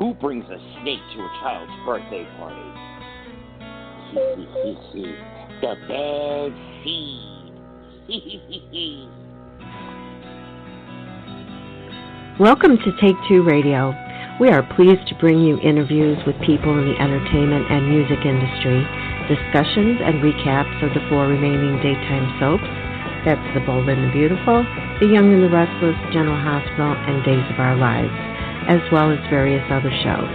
Who brings a snake to a child's birthday party? The bad seed. Welcome to Take Two Radio. We are pleased to bring you interviews with people in the entertainment and music industry, discussions and recaps of the 4 remaining daytime soaps. That's The Bold and the Beautiful, The Young and the Restless, General Hospital, and Days of Our Lives, as well as various other shows.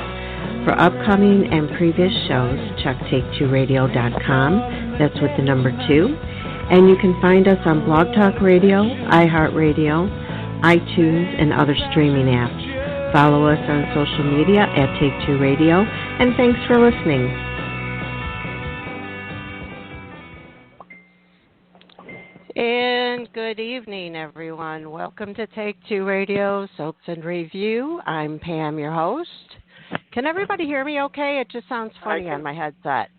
For upcoming and previous shows, check take2radio.com. That's with the number 2. And you can find us on Blog Talk Radio, iHeartRadio, iTunes, and other streaming apps. Follow us on social media at Take2 Radio, and thanks for listening. And good evening, everyone. Welcome to Take2 Radio, Soaps and Review. I'm Pam, your host. Can everybody hear me okay? It just sounds funny on my headset.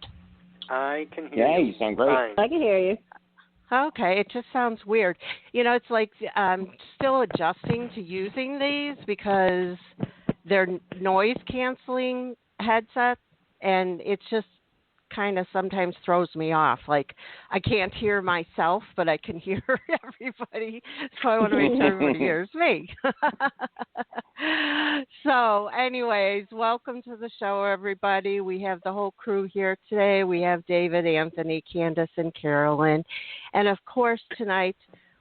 I can hear you. Yeah, you sound great. Fine. I can hear you. Okay, it just sounds weird. You know, it's like I'm still adjusting to using these because they're noise-canceling headsets, and it just kind of sometimes throws me off. Like, I can't hear myself, but I can hear everybody, so I want to make sure everybody hears me. So, anyways, welcome to the show, everybody. We have the whole crew here today. We have David, Anthony, Candice, and Carolyn. And, of course, tonight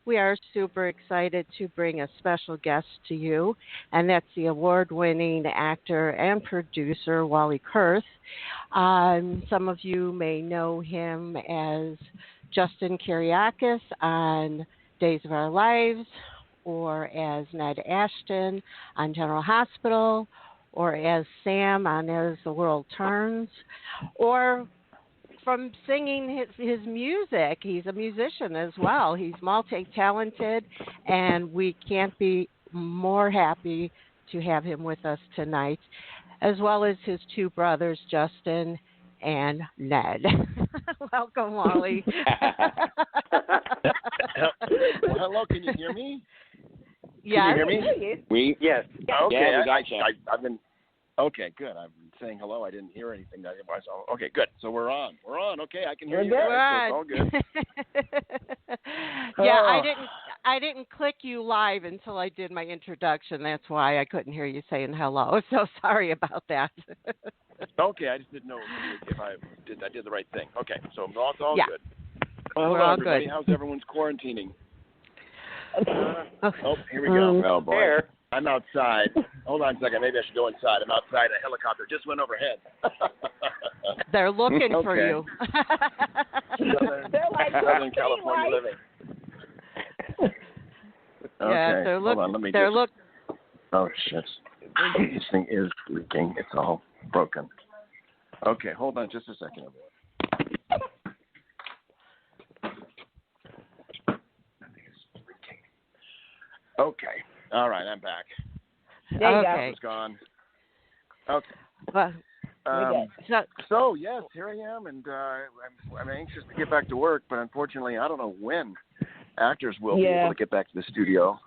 we are super excited to bring a special guest to you, and that's the award-winning actor and producer, Wally Kurth. Some of you may know him as Justin Kyriakis on Days of Our Lives, or as Ned Ashton on General Hospital, or as Sam on As the World Turns, or from singing his music. He's a musician as well. He's multi-talented, and we can't be more happy to have him with us tonight, as well as his 2 brothers, Justin and Ned. Welcome, Wally. Well, hello, can you hear me? Yes. Can you hear We? Yes. Okay, Yeah, we got you. I've been. Okay, good. I've been saying hello. I didn't hear anything. Okay, good. So we're on. We're on. Okay, I can hear you guys. So it's all good. Yeah, I didn't click you live until I did my introduction. That's why I couldn't hear you saying hello. So sorry about that. Okay, I just didn't know if I did the right thing. Okay, so it's all yeah. good. Well, we're hello, all everybody. good. How's everyone's quarantining? Okay. Oh, here we go. Oh, boy. There. I'm outside. Hold on a second. Maybe I should go inside. I'm outside. A helicopter just went overhead. They're looking for you. They're like Southern California living. Yeah, Okay. Hold on. Let me just... Oh, shit. This thing is leaking. It's all broken. Okay. Hold on just a second. Okay. All right, I'm back. There you Okay. It's gone. Okay. Well, So yes, here I am, and I'm anxious to get back to work, but unfortunately, I don't know when actors will be able to get back to the studio.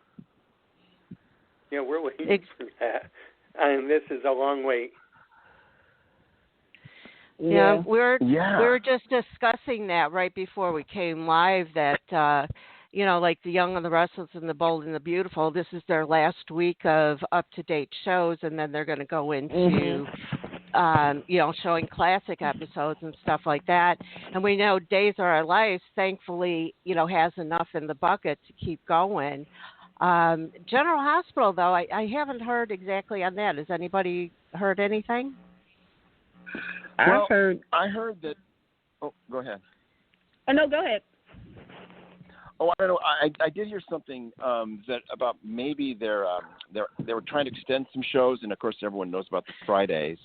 Yeah, we're waiting for that. And this is a long wait. Yeah, we Yeah. were just discussing that right before we came live, that you know, like The Young and the Restless and The Bold and the Beautiful, this is their last week of up-to-date shows, and then they're going to go into, you know, showing classic episodes and stuff like that. And we know Days of Our Lives, thankfully, you know, has enough in the bucket to keep going. General Hospital, though, I haven't heard exactly on that. Has anybody heard anything? I heard that. Oh, go ahead. Oh, no, go ahead. Oh, I don't know. I did hear something that about maybe they were trying to extend some shows, and of course everyone knows about the Fridays.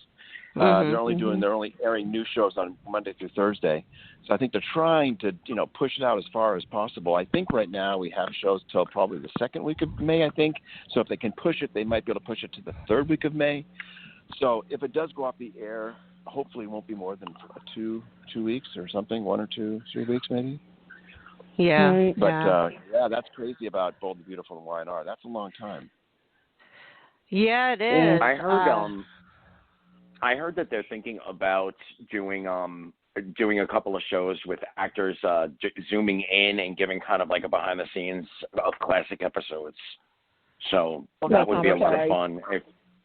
They're only airing new shows on Monday through Thursday, so I think they're trying to push it out as far as possible. I think right now we have shows till probably the 2nd week of May. I think so. If they can push it, they might be able to push it to the 3rd week of May. So if it does go off the air, hopefully it won't be more than 2 weeks or something, 1 or 2, 3 weeks maybe. Yeah. But that's crazy about Bold and Beautiful and Y&R. That's a long time. Yeah, it is. I heard I heard that they're thinking about doing a couple of shows with actors zooming in and giving kind of like a behind the scenes of classic episodes. So that would be a lot of fun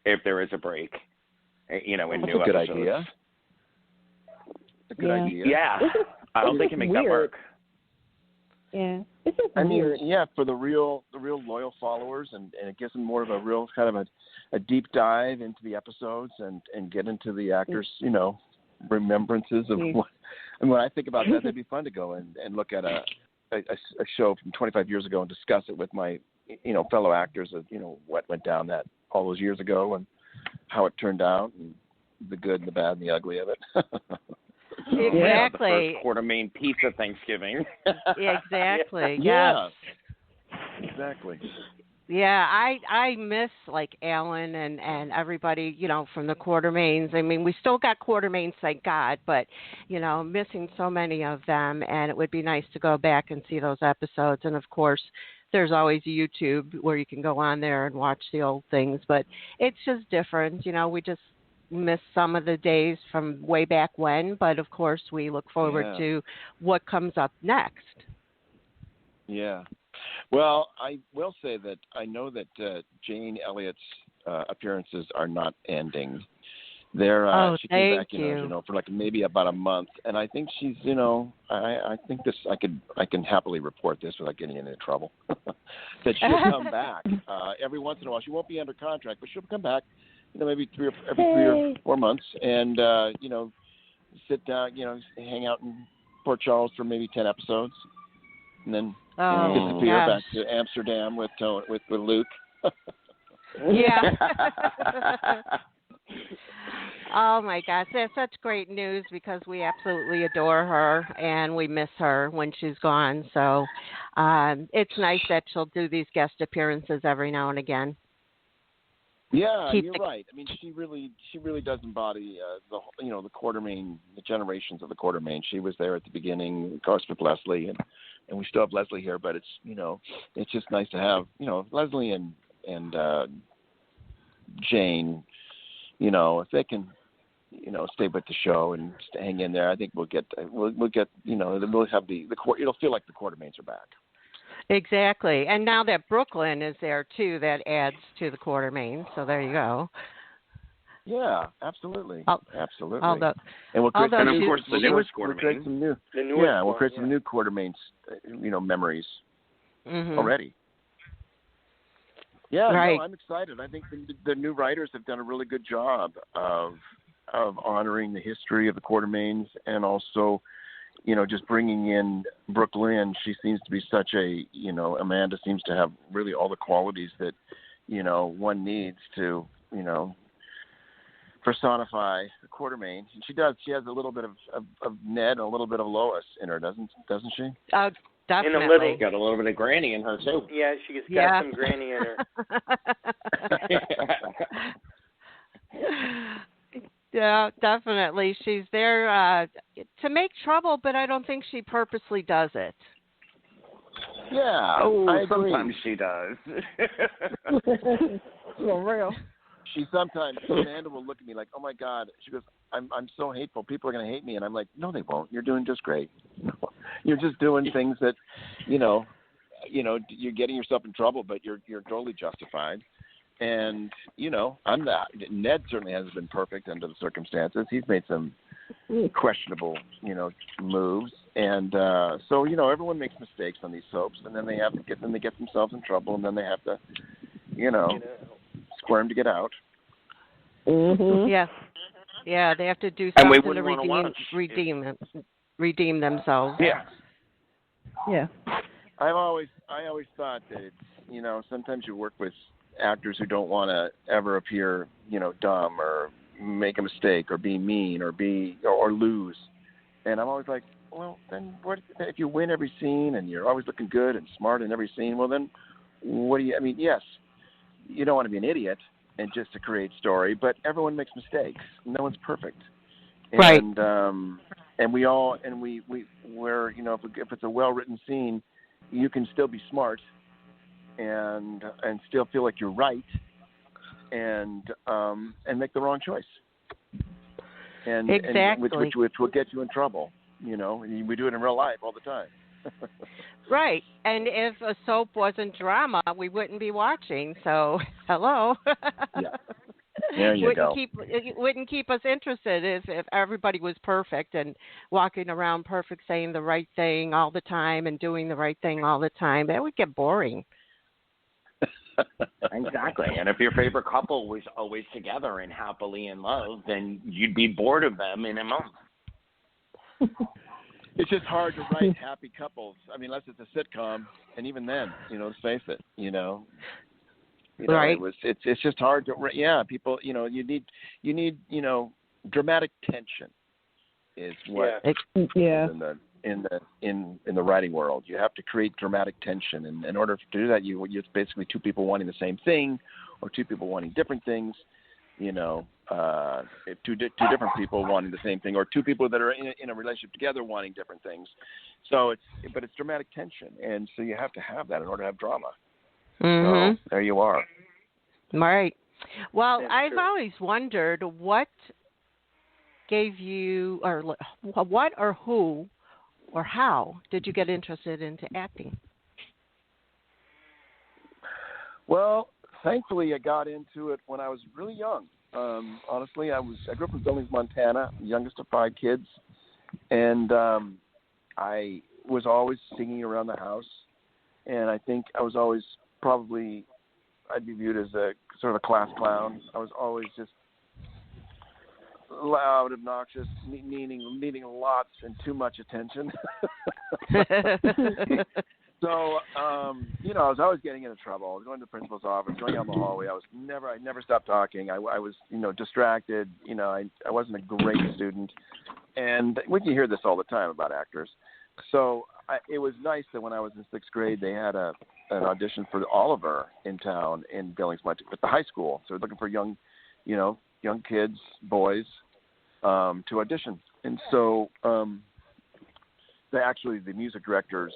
if there is a break, in new episodes. Good idea. It's a good idea. Yeah. I hope they can make that work. Yeah. It's just weird. For the real loyal followers, and it gives them more of a real kind of a deep dive into the episodes and get into the actors, remembrances of what. And when I think about that, that'd be fun to go and look at a show from 25 years ago and discuss it with my, fellow actors of, what went down all those years ago and how it turned out and the good and the bad and the ugly of it. Exactly. The first Quartermain pizza Thanksgiving. Exactly. Yeah. Exactly. Yeah, I miss like Alan and everybody, from the Quartermains. I mean, we still got Quartermains, thank God, but missing so many of them, and it would be nice to go back and see those episodes. And of course, there's always YouTube where you can go on there and watch the old things, but it's just different. We just miss some of the days from way back when, but of course we look forward to what comes up next. Yeah. Well, I will say that I know that Jane Elliott's appearances are not ending. They're she came back, for like maybe about a month, and I think she's, I think this I can happily report this without getting into trouble that she'll come back every once in a while. She won't be under contract, but she'll come back, maybe every 3 or 4 months, and sit down, hang out in Port Charles for maybe 10 episodes, and then disappear back to Amsterdam with Luke. Yeah. Oh my gosh, that's such great news because we absolutely adore her and we miss her when she's gone. So it's nice that she'll do these guest appearances every now and again. Yeah, you're right. I mean, she really does embody the Quartermain, the generations of the Quartermain. She was there at the beginning, of course, with Leslie, and we still have Leslie here. But it's it's just nice to have Leslie and Jane. If they can, stay with the show and hang in there, I think we'll get we'll have it'll feel like the Quartermains are back. Exactly. And now that Brooklyn is there too, that adds to the Quartermain. So there you go. Yeah, absolutely. Absolutely. And of course the newest Quartermain. We'll create some new. We'll create some new Quartermains, memories already. Yeah, right. No, I'm excited. I think the new writers have done a really good job of honoring the history of the Quartermains and also, just bringing in Brooke Lynn. She seems to be such a, Amanda seems to have really all the qualities that, one needs to, personify the Quartermain. And she does. She has a little bit of Ned and a little bit of Lois in her, doesn't she? Definitely. And got a little bit of Granny in her too. Yeah, she's got some Granny in her. Yeah, definitely. She's there to make trouble, but I don't think she purposely does it. Yeah, sometimes she does. For real. Amanda will look at me like, oh my God. She goes, I'm so hateful. People are going to hate me. And I'm like, no, they won't. You're doing just great. You're just doing things that, you're getting yourself in trouble, but you're totally justified. And, I'm not. Ned certainly hasn't been perfect under the circumstances. He's made some questionable, moves. And so, everyone makes mistakes on these soaps, and then they get themselves in trouble, and then they have to, squirm to get out. Mm-hmm. Yeah, they have to do something to redeem themselves. Yeah. I always thought that it's, sometimes you work with actors who don't want to ever appear, dumb or make a mistake or be mean or lose. And I'm always like, well, then what if you win every scene and you're always looking good and smart in every scene? Well, then what do you? I mean, yes, you don't want to be an idiot and just to create story, but everyone makes mistakes. No one's perfect. Right. And we're if it's a well-written scene, you can still be smart and still feel like you're right and make the wrong choice. and exactly, which will get you in trouble. And we do it in real life all the time. Right. And if a soap wasn't drama, we wouldn't be watching. So, hello. Yeah. There you go. It wouldn't keep us interested if everybody was perfect and walking around perfect, saying the right thing all the time and doing the right thing all the time. That would get boring. Exactly. And if your favorite couple was always together and happily in love, then you'd be bored of them in a month. It's just hard to write happy couples. I mean, unless it's a sitcom, and even then, let's face it, right? It's just hard to. Yeah, people. You need dramatic tension is what in the writing world. You have to create dramatic tension, and in order to do that, it's basically two people wanting the same thing, or two people wanting different things. Two different people wanting the same thing, or two people that are in a relationship together wanting different things. So it's dramatic tension, and so you have to have that in order to have drama. Mm-hmm. So there you are. Right. Well, I've true. always wondered what gave you, or what, or who, or how did you get interested into acting? Well, thankfully, I got into it when I was really young. Honestly, I grew up in Billings, Montana, youngest of 5 kids, and I was always singing around the house, and I think I was always I'd be viewed as a sort of a class clown. I was always just loud, obnoxious, needing lots and too much attention. So, I was always getting into trouble. I was going to the principal's office, going down the hallway. I never stopped talking. I was, distracted. I wasn't a great student. And we can hear this all the time about actors. So it was nice that when I was in 6th grade, they had an audition for Oliver in town in Billings, Montana, at the high school. So they're looking for young kids, boys, to audition. And so the music director's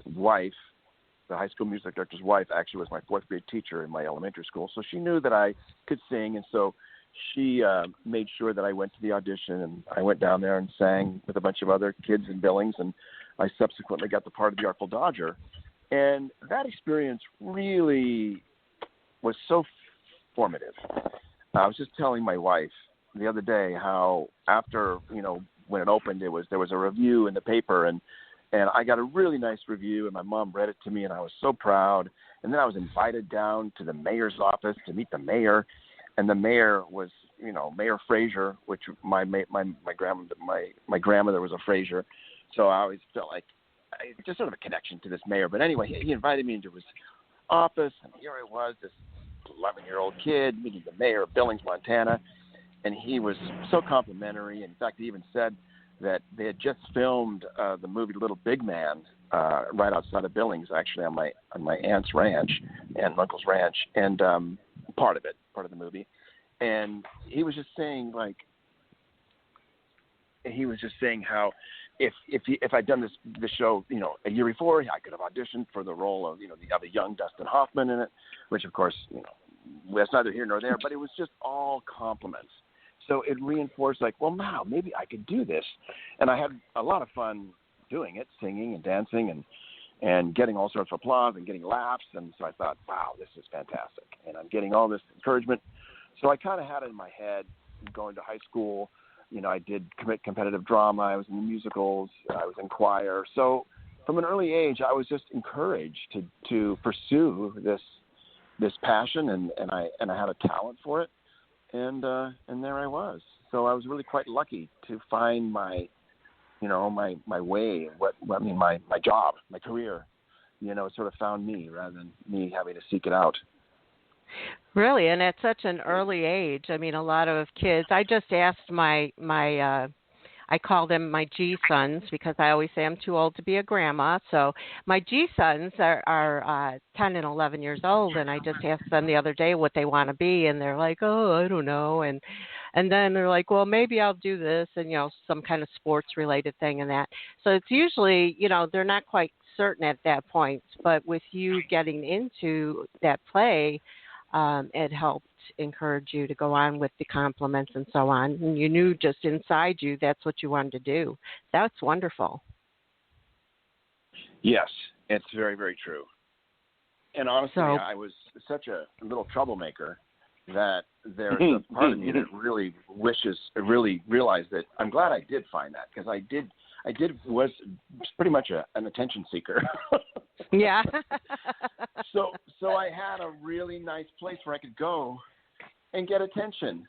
wife, the high school music director's wife, actually was my 4th grade teacher in my elementary school. So she knew that I could sing, and so she made sure that I went to the audition, and I went down there and sang with a bunch of other kids in Billings, and I subsequently got the part of the Artful Dodger. And that experience really was so formative. I was just telling my wife the other day how after, when it opened, there was a review in the paper, and I got a really nice review, and my mom read it to me, and I was so proud. And then I was invited down to the mayor's office to meet the mayor, and the mayor was, Mayor Fraser, which my grandmother was a Fraser, so I always felt like just sort of a connection to this mayor. But anyway, he invited me into his office, and here I was, this 11-year-old kid meeting the mayor of Billings, Montana, and he was so complimentary. In fact, he even said that they had just filmed the movie Little Big Man right outside of Billings, actually on my aunt's ranch and uncle's ranch, and part of the movie. And he was just saying how if I'd done this show, a year before, I could have auditioned for the role of the young Dustin Hoffman in it, which of course that's neither here nor there, but it was just all compliments. So it reinforced wow, maybe I could do this. And I had a lot of fun doing it, singing and dancing and getting all sorts of applause and getting laughs. And so I thought, wow, this is fantastic. And I'm getting all this encouragement. So I kind of had it in my head going to high school. I did competitive drama. I was in the musicals. I was in choir. So from an early age, I was just encouraged to pursue this passion, and I had a talent for it. And there I was. So I was really quite lucky to find my way, my job, my career. It sort of found me rather than me having to seek it out. Really, and at such an early age. I mean, a lot of kids. I just asked my I call them my G sons because I always say I'm too old to be a grandma. So my G sons are 10 and 11 years old, and I just asked them the other day what they want to be, and they're like, oh, I don't know, and then they're like, well, maybe I'll do this, and some kind of sports related thing and that. So it's usually they're not quite certain at that point, but with you getting into that play, it helped encourage you to go on with the compliments and so on. And you knew just inside you that's what you wanted to do. That's wonderful. Yes, it's very, very true. And honestly, I was such a little troublemaker that there's a part of me that really realized that I'm glad I did find that, because I was pretty much an attention seeker. Yeah. So I had a really nice place where I could go and get attention.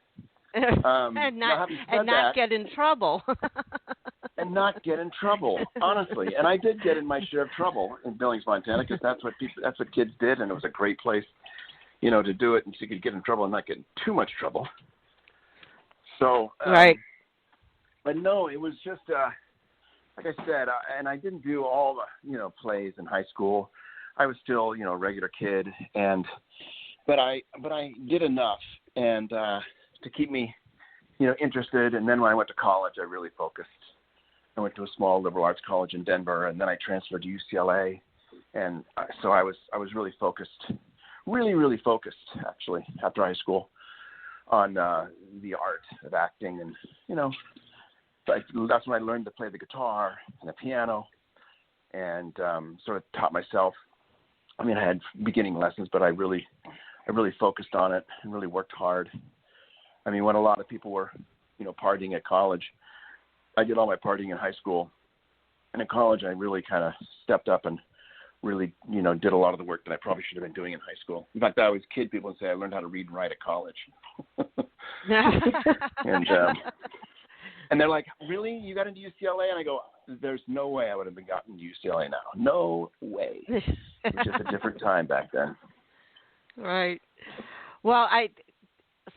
And not get in trouble. And not get in trouble, honestly. And I did get in my share of trouble in Billings, Montana, because that's what kids did, and it was a great place, to do it, and so you could get in trouble and not get in too much trouble. So, right. But no, it was just like I said, and I didn't do all the plays in high school. I was still a regular kid, but I did enough and to keep me interested. And then when I went to college, I really focused. I went to a small liberal arts college in Denver, and then I transferred to UCLA, and so I was really focused, really focused, actually, after high school on the art of acting, and that's when I learned to play the guitar and the piano, and sort of taught myself. I mean, I had beginning lessons, but I really focused on it and really worked hard. I mean, when a lot of people were partying at college, I did all my partying in high school, and in college I really kind of stepped up and really, did a lot of the work that I probably should have been doing in high school. In fact, I always kid people and say I learned how to read and write at college. And they're like, really? You got into UCLA? And I go, there's no way I would have gotten to UCLA now. No way. It was just a different time back then. Right. Well,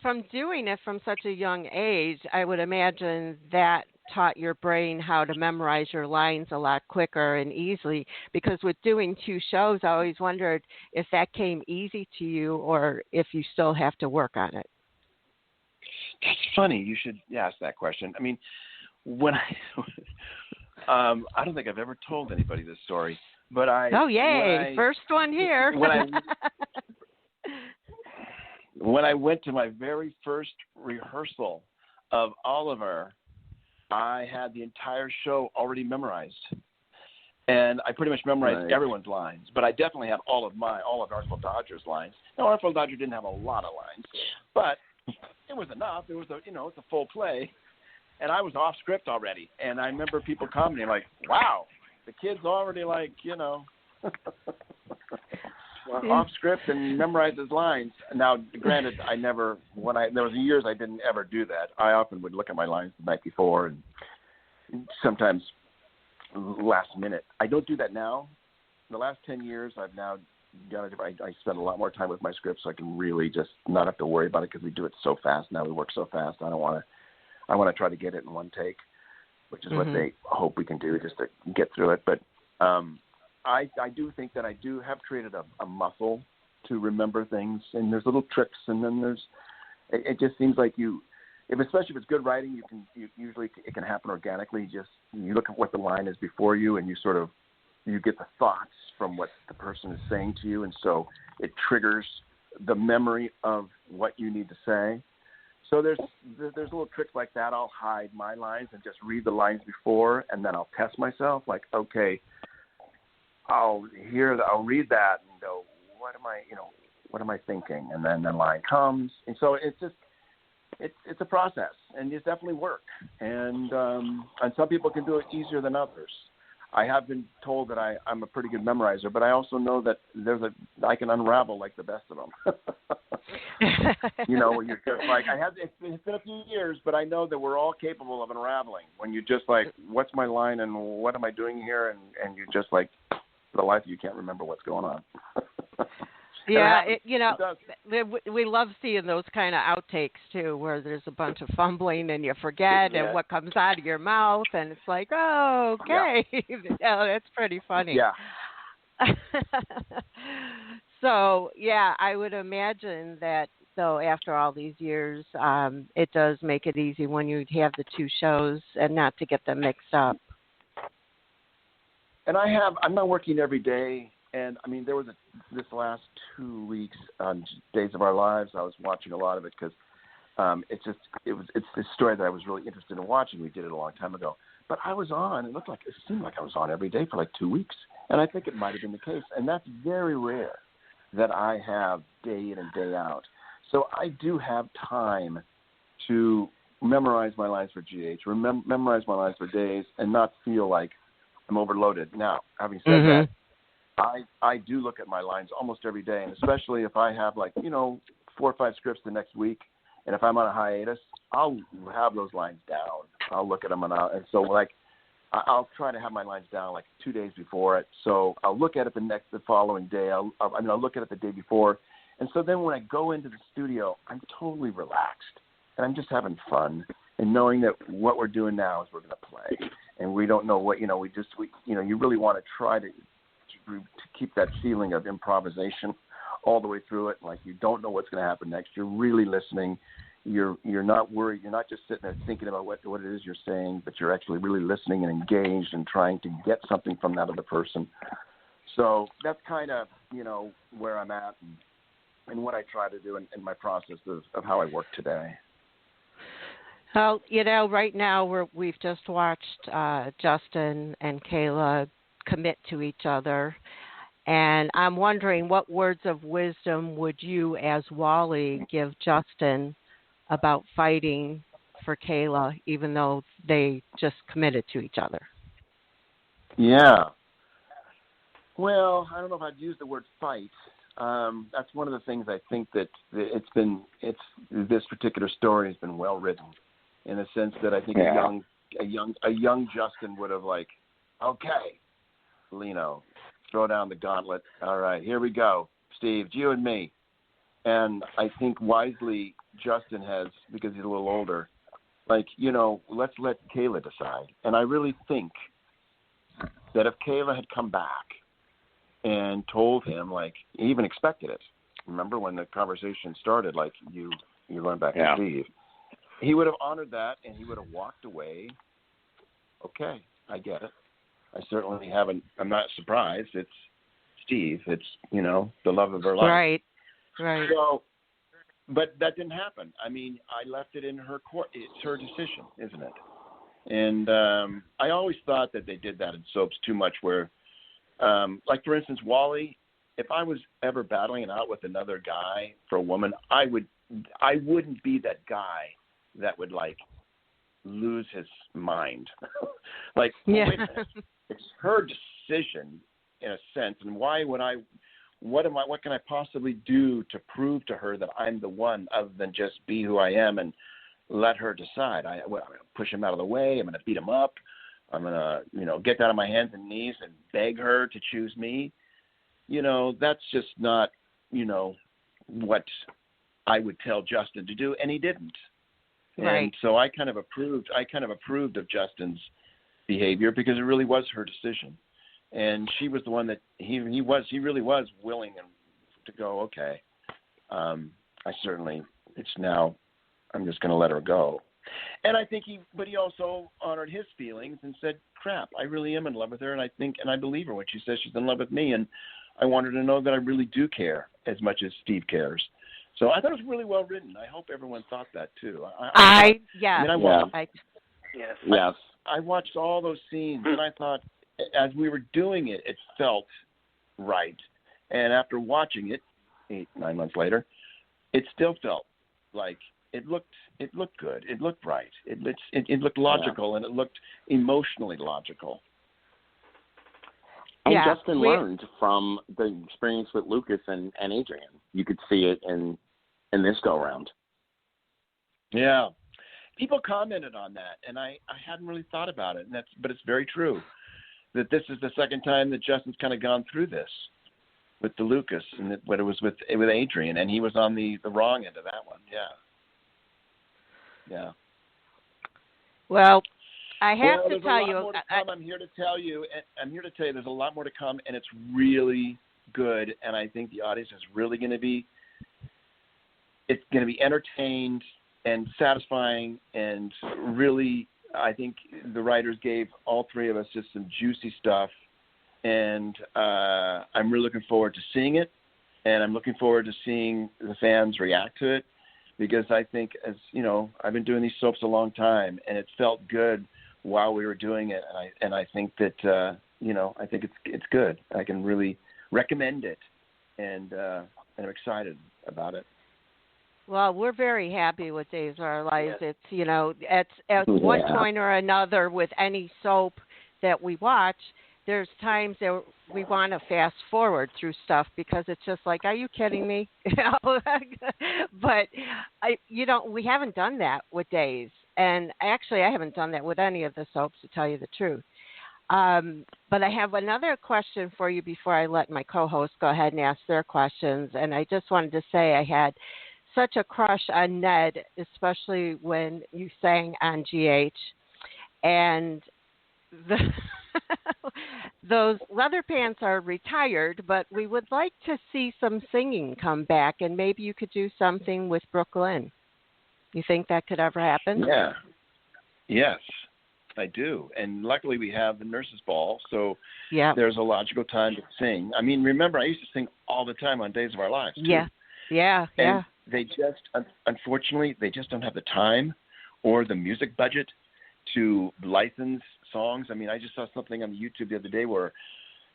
from doing it from such a young age, I would imagine that taught your brain how to memorize your lines a lot quicker and easily, because with doing 2 shows, I always wondered if that came easy to you or if you still have to work on it. That's funny. You should ask that question. I mean, when I don't think I've ever told anybody this story, but Oh, yay. First one here. When I went to my very first rehearsal of Oliver, I had the entire show already memorized, and I pretty much memorized everyone's lines. But I definitely had all of Artful Dodger's lines. Now, Artful Dodger didn't have a lot of lines, but it was enough. It was it's a full play, and I was off script already. And I remember people commenting like, "Wow, the kid's already off script and memorized his lines." Now, granted, there was years I didn't ever do that. I often would look at my lines the night before, and sometimes last minute. I don't do that now. In the last 10 years, I've now done it. I spend a lot more time with my script, so I can really just not have to worry about it, because we do it so fast now. We work so fast. I want to try to get it in one take, which is what they hope we can do, just to get through it. But I do think that I do have created a muscle to remember things, and there's little tricks, and then it just seems like especially if it's good writing, usually it can happen organically. You look at what the line is before you, and you get the thoughts from what the person is saying to you, and so it triggers the memory of what you need to say. So there's little tricks like that. I'll hide my lines and just read the lines before, and then I'll test myself. Like, okay, I'll read that and go, what am I thinking? And then the line comes, and so it's a process, and it's definitely work. And some people can do it easier than others. I have been told that I'm a pretty good memorizer, but I also know that I can unravel like the best of them. When you're just like, it's been a few years, but I know that we're all capable of unraveling. When you just like, what's my line and what am I doing here? And you just like, for the life of you can't remember what's going on. Yeah, we love seeing those kind of outtakes too, where there's a bunch of fumbling and you forget and what comes out of your mouth, and it's like, oh, okay, that's pretty funny. Yeah. So I would imagine that. So after all these years, it does make it easy when you have the 2 shows and not to get them mixed up. And I'm not working every day And I mean, there was this last 2 weeks on Days of Our Lives, I was watching a lot of it because it's this story that I was really interested in watching. We did it a long time ago, but I was on. It seemed like I was on every day for like 2 weeks, and I think it might have been the case. And that's very rare that I have day in and day out. So I do have time to memorize my lines for GH, memorize my lines for Days, and not feel like I'm overloaded. Now, having said that, I do look at my lines almost every day, and especially if I have 4 or 5 scripts the next week, and if I'm on a hiatus, I'll have those lines down. I'll look at them, and so I'll try to have my lines down 2 days before it. So I'll look at it the following day. I'll look at it the day before, and so then when I go into the studio, I'm totally relaxed, and I'm just having fun, and knowing that what we're doing now is we're going to play, and we don't know what you really want to try to keep that feeling of improvisation all the way through it. Like you don't know what's going to happen next. You're really listening. You're not worried. You're not just sitting there thinking about what it is you're saying, but you're actually really listening and engaged and trying to get something from that other person. So that's kind of, where I'm at and what I try to do in my process of how I work today. Well, right now we've just watched Justin and Kayla commit to each other, and I'm wondering what words of wisdom would you, as Wally, give Justin about fighting for Kayla, even though they just committed to each other? Yeah. Well, I don't know if I'd use the word fight. That's one of the things I think that this particular story has been well written, in the sense that I think a young Justin would have okay, throw down the gauntlet. All right, here we go, Steve, it's you and me. And I think wisely Justin has, because he's a little older, let's let Kayla decide. And I really think that if Kayla had come back and told him, he even expected it. Remember when the conversation started, you learn back to Steve. He would have honored that, and he would have walked away. Okay, I get it. I certainly haven't. I'm not surprised. It's Steve. It's the love of her life. Right. So, but that didn't happen. I mean, I left it in her court. It's her decision, isn't it? And I always thought that they did that in soaps too much. Where, for instance, Wally. If I was ever battling it out with another guy for a woman, I wouldn't be that guy that would lose his mind. Wait a minute. It's her decision in a sense, and why would what can I possibly do to prove to her that I'm the one, other than just be who I am and let her decide? I'm going to push him out of the way. I'm going to beat him up. I'm going to get down on my hands and knees and beg her to choose me. That's just not what I would tell Justin to do, and he didn't. Right. And so I kind of approved of Justin's behavior, because it really was her decision, and she was the one that he really was willing to go. Okay, I'm just going to let her go. And I think he also honored his feelings and said, "Crap, I really am in love with her, and I believe her when she says she's in love with me, and I want her to know that I really do care as much as Steve cares." So I thought it was really well written. I hope everyone thought that too. Yes. I watched all those scenes, and I thought, as we were doing it, it felt right. And after watching it 8-9 months later, it still felt like it looked good. It looked right. It looked logical, and it looked emotionally logical. And Justin learned from the experience with Lucas and Adrian. You could see it in this go-around. Yeah. People commented on that, and I hadn't really thought about it, but it's very true that this is the second time that Justin's kind of gone through this with the Lucas, and what it was with Adrian, and he was on the wrong end of that one. Yeah. Well, I have to tell you, I'm here to tell you there's a lot more to come, and it's really good, and I think the audience is really going to be entertained and satisfying, and really, I think the writers gave all three of us just some juicy stuff and I'm really looking forward to seeing it, and I'm looking forward to seeing the fans react to it, because I think, as you know, I've been doing these soaps a long time, and it felt good while we were doing it, and I think that I think it's good. I can really recommend it, and I'm excited about it. Well, we're very happy with Days of Our Lives. Yes. It's at one point or another with any soap that we watch, there's times that we want to fast forward through stuff because it's just like, are you kidding me? But we haven't done that with Days, and actually, I haven't done that with any of the soaps, to tell you the truth. But I have another question for you before I let my co-hosts go ahead and ask their questions. And I just wanted to say I had such a crush on Ned, especially when you sang on GH, and those leather pants are retired, but we would like to see some singing come back, and maybe you could do something with Brooklyn. You think that could ever happen? Yeah. Yes, I do. And luckily we have the nurses' ball, so there's a logical time to sing. I mean, remember, I used to sing all the time on Days of Our Lives, too. Yeah. They just, unfortunately, they just don't have the time or the music budget to license songs. I mean, I just saw something on YouTube the other day where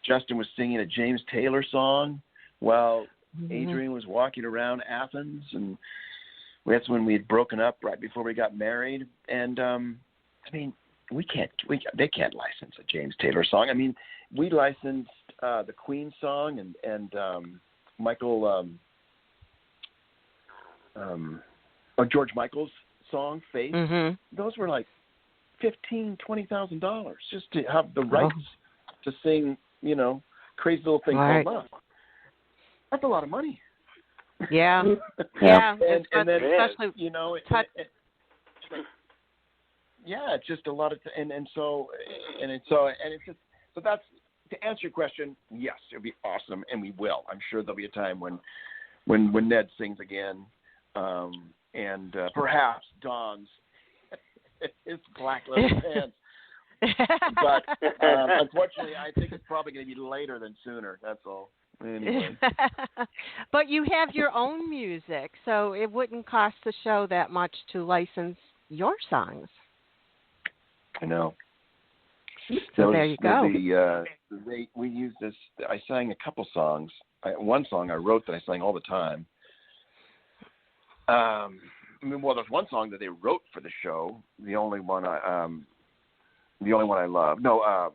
Justin was singing a James Taylor song while Adrian was walking around Athens, and that's when we had broken up right before we got married. And I mean, they can't license a James Taylor song. I mean, we licensed the Queen song and Michael George Michael's song Faith. Those were like $15,000-$20,000 just to have the rights to sing, Crazy Little Thing Called Love. That's a lot of money. Yeah. And then especially it's just a lot of so that's, to answer your question, yes, it'll be awesome, and we will. I'm sure there'll be a time when Ned sings again, and perhaps dons his black leather pants. But unfortunately, I think it's probably going to be later than sooner. That's all. Anyway. But you have your own music, so it wouldn't cost the show that much to license your songs. I know. So there you go. We used this. I sang a couple songs. One song I wrote that I sang all the time. There's one song that they wrote for the show. The only one I love. No,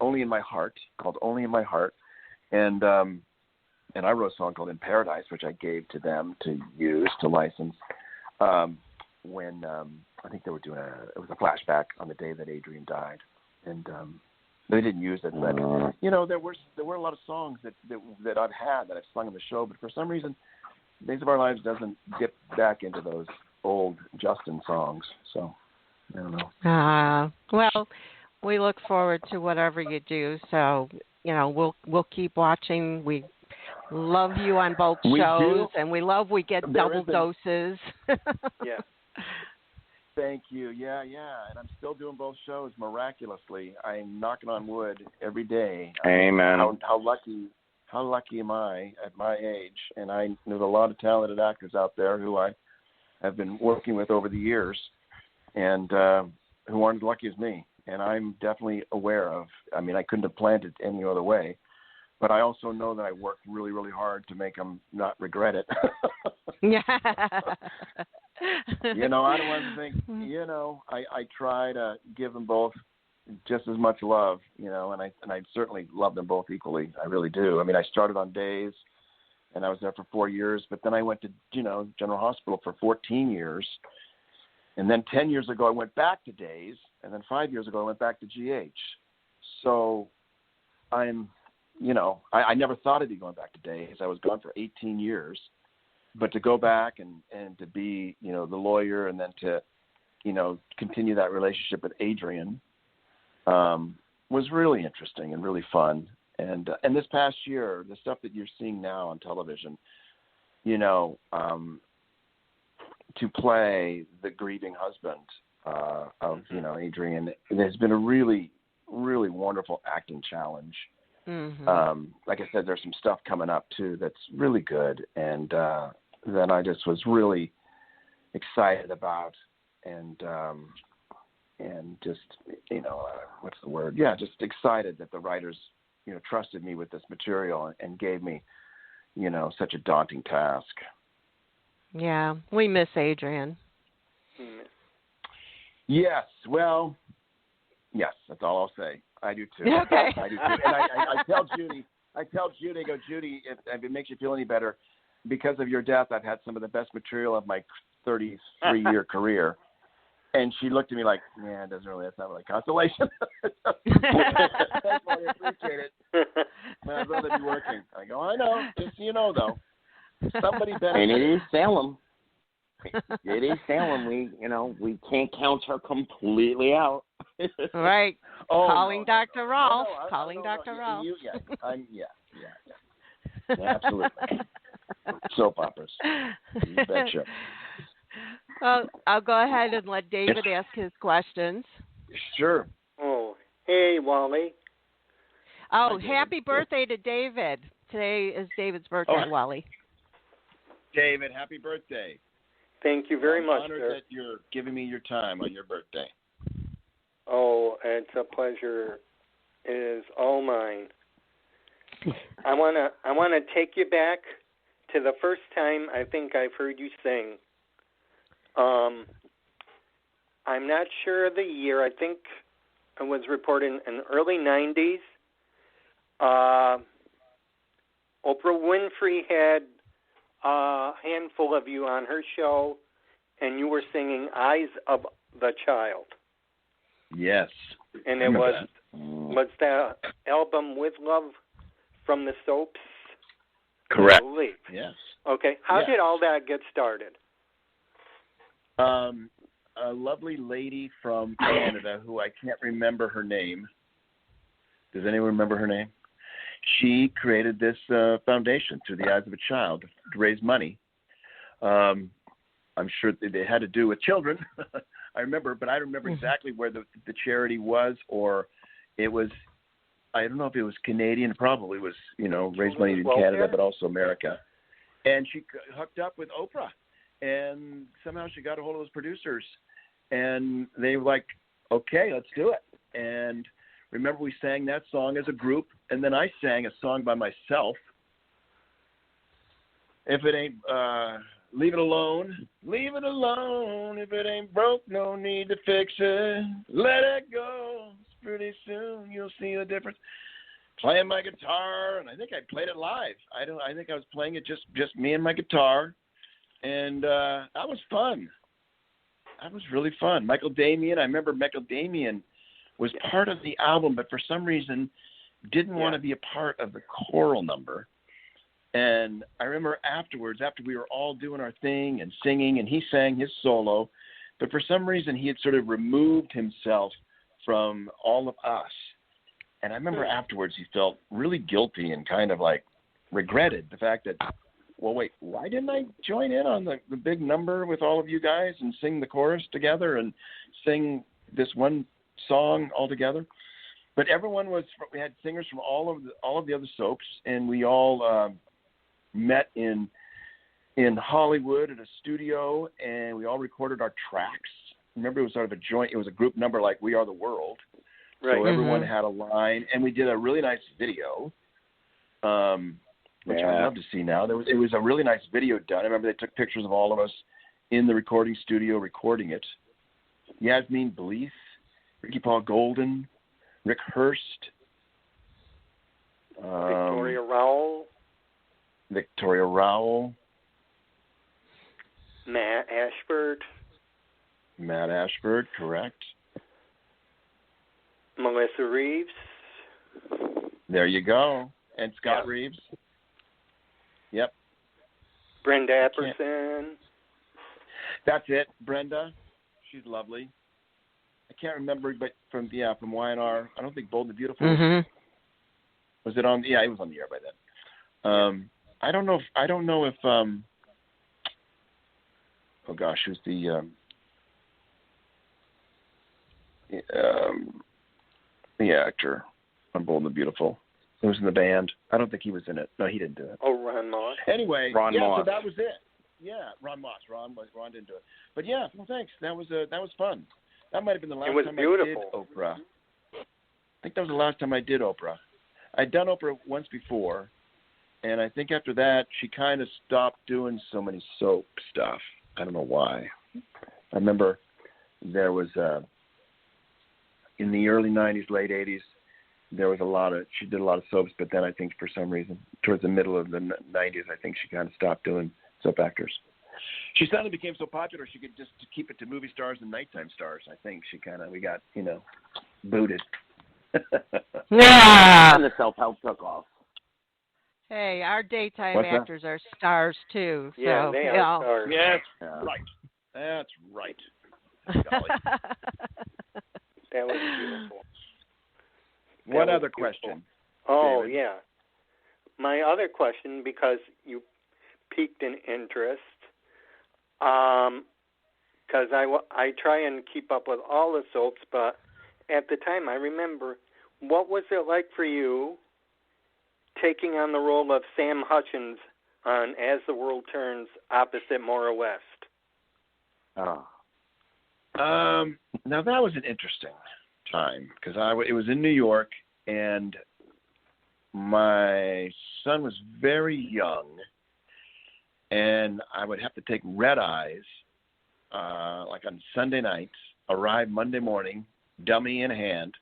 Only in My Heart, called Only in My Heart. And I wrote a song called In Paradise, which I gave to them to use, to license, when I think they were doing it was a flashback on the day that Adrian died. And they didn't use it, but, there were a lot of songs that I've had that I've sung on the show, but for some reason, Days of Our Lives doesn't dip back into those old Justin songs, so I don't know. Well, we look forward to whatever you do, so we'll keep watching. We love you on both shows, and we get double doses. Yeah. Thank you. Yeah, and I'm still doing both shows miraculously. I'm knocking on wood every day. Amen. How lucky am I at my age? And there's a lot of talented actors out there who I have been working with over the years, and who aren't as lucky as me. And I'm definitely aware of. I mean, I couldn't have planned it any other way. But I also know that I worked really, really hard to make them not regret it. Yeah. I don't want to think. I try to give them both just as much love. And I certainly love them both equally. I really do. I mean, I started on Days, and I was there for 4 years. But then I went to General Hospital for 14 years, and then 10 years ago I went back to Days, and then 5 years ago I went back to GH. So I'm. I never thought I'd be going back to Days. I was gone for 18 years, but to go back and to be, the lawyer, and then to, continue that relationship with Adrian, was really interesting and really fun. And this past year, the stuff that you're seeing now on television, to play the grieving husband of, Adrian, it has been a really really wonderful acting challenge. Mm-hmm. Like I said, there's some stuff coming up too that's really good, and that I just was really excited about, and just what's the word? Yeah, just excited that the writers trusted me with this material and gave me such a daunting task. Yeah, we miss Adrian. Yes, well, yes, that's all I'll say. I do too. Okay. I do too. And I tell Judy, I go, Judy, if it makes you feel any better, because of your death, I've had some of the best material of my 33-year career. And she looked at me like, man, that's not really consolation. Thanks, Molly, I appreciate it. I'd rather be working. I go, I know. Just so you know, though, somebody better. And it is Salem. It is Salem. We can't count her completely out. Right. Oh, calling no, Dr. no. Rolf. No, calling Dr. Rolf. Yeah, absolutely. Soap operas. You betcha. Well, I'll go ahead and let David ask his questions. Sure. Oh, hey, Wally. Oh, happy birthday to David. Today is David's birthday, Wally. David, happy birthday. Thank you very much, I'm honored sir. that you're giving me your time on your birthday. Oh, it's a pleasure. It is all mine. I wanna take you back to the first time I think I've heard you sing. I'm not sure of the year. I think it was reported in the early 90s. Oprah Winfrey had a handful of you on her show, and you were singing Eyes of the Child. Yes. And it was that album With Love from the Soaps? Correct. I believe. Yes. Okay. How did all that get started? A lovely lady from Canada who I can't remember her name. Does anyone remember her name? She created this foundation, Through the Eyes of a Child, to raise money. I'm sure they had to do with children. I remember exactly where the charity was, or it was, I don't know if it was Canadian, it probably was, raise money in Canada, but also America. And she hooked up with Oprah, and somehow she got a hold of those producers, and they were like, okay, let's do it. And remember, we sang that song as a group, and then I sang a song by myself. If it ain't, leave it alone. Leave it alone. If it ain't broke, no need to fix it. Let it go. Pretty soon you'll see the difference. Playing my guitar, and I think I played it live. I think I was playing it just me and my guitar, and that was fun. That was really fun. Michael Damian, I remember Michael Damian was part of the album, but for some reason didn't want to be a part of the choral number. And I remember afterwards, after we were all doing our thing and singing, and he sang his solo, but for some reason he had sort of removed himself from all of us. And I remember afterwards he felt really guilty and kind of like regretted the fact that, well, wait, why didn't I join in on the big number with all of you guys and sing the chorus together and sing this one song all together? But we had singers from all of the other soaps, and we all met in Hollywood at a studio, and we all recorded our tracks. Remember, it was sort of it was a group number like We Are the World. Right. So everyone had a line, and we did a really nice video, which I'd love to see now. It was a really nice video done. I remember they took pictures of all of us in the recording studio recording it. Yasmin Bleeth, Ricky Paul Golden, Rick Hurst, Victoria Rowell, Matt Ashford, correct. Melissa Reeves. There you go. And Scott Reeves. Yep. Brenda Epperson. That's it. Brenda. She's lovely. I can't remember, but from Y&R. I don't think Bold and Beautiful. Mm-hmm. Was it on? Yeah, it was on the air by then. I don't know if oh gosh, who's the the actor on Bold and the Beautiful. He was in the band. I don't think he was in it. No, he didn't do it. Oh, Ron Moss. Anyway, Ron Moss. So that was it. Yeah, Ron Moss. Ron didn't do it. But yeah, well, thanks. That was fun. That might have been the last time beautiful. I did Oprah. I think that was the last time I did Oprah. I'd done Oprah once before, and I think after that she kind of stopped doing so many soap stuff. I don't know why. I remember there was in the early 90s, late 80s, there was she did a lot of soaps, but then I think for some reason, towards the middle of the 90s, I think she kind of stopped doing soap actors. She suddenly became so popular she could just keep it to movie stars and nighttime stars. I think we got, booted. Yeah. And the self-help took off. Hey, our daytime What's that? actors are stars too. So, Yeah, they are stars. Yes, Yeah. right. That's right. That was beautiful. What was other beautiful. question? Oh, David? yeah. My other question, because you piqued an interest, because I try and keep up with all the soaps, but at the time I remember, what was it like for you taking on the role of Sam Hutchins on As the World Turns opposite Maura West? Oh. Now that was an interesting time because it was in New York and my son was very young and I would have to take red eyes like on Sunday nights, arrive Monday morning, dummy in hand.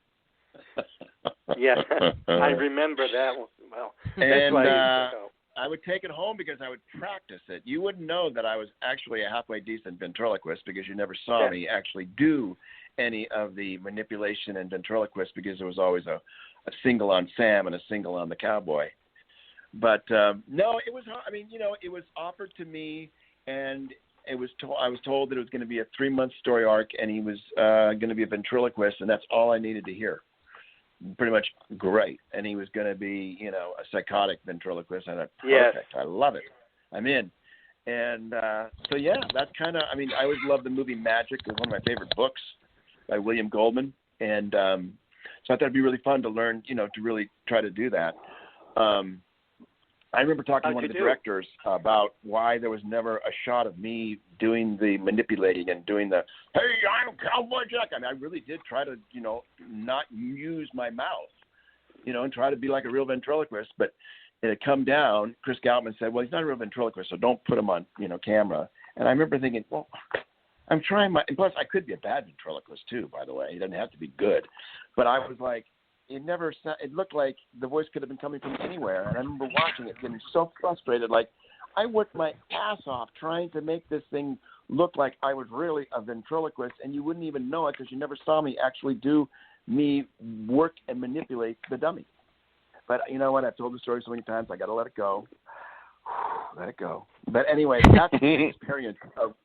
Yeah, I remember that one. Well, that's And why I used to go. I would take it home because I would practice it. You wouldn't know that I was actually a halfway decent ventriloquist because you never saw me actually do any of the manipulation and ventriloquist because there was always a single on Sam and a single on the cowboy. But no, it was. I mean, it was offered to me, and I was told that it was going to be a 3-month story arc, and he was going to be a ventriloquist, and that's all I needed to hear. Pretty much great, and he was going to be, a psychotic ventriloquist, and perfect. Yes. I love it. I'm in. And so yeah, that's kind of. I mean, I always loved the movie Magic. It was one of my favorite books by William Goldman, and so I thought it'd be really fun to learn, to really try to do that. I remember talking to one of the directors about why there was never a shot of me doing the manipulating and doing the, hey, I'm Cowboy Jack. I mean, I really did try to, not use my mouth, and try to be like a real ventriloquist. But it had come down. Chris Galtman said, well, he's not a real ventriloquist, so don't put him on, camera. And I remember thinking, well, I'm trying my – and plus I could be a bad ventriloquist too, by the way. He doesn't have to be good. But I was like, it looked like the voice could have been coming from anywhere. And I remember watching it, getting so frustrated. Like, I worked my ass off trying to make this thing look like I was really a ventriloquist, and you wouldn't even know it because you never saw me actually do me work and manipulate the dummy. But you know what? I've told the story so many times, I got to let it go. Let it go. But anyway, that's the experience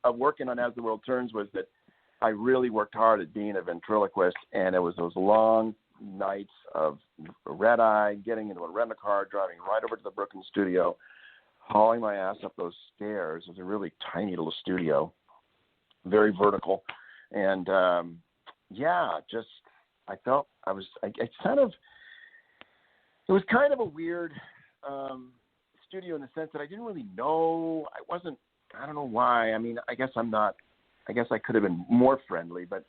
of working on As the World Turns was that I really worked hard at being a ventriloquist, and it was those long nights of red eye, getting into a rental car, driving right over to the Brooklyn studio, hauling my ass up those stairs. It was a really tiny little studio, very vertical. And, I felt it was kind of a weird studio in the sense that I didn't really know. I don't know why. I mean, I guess I could have been more friendly, but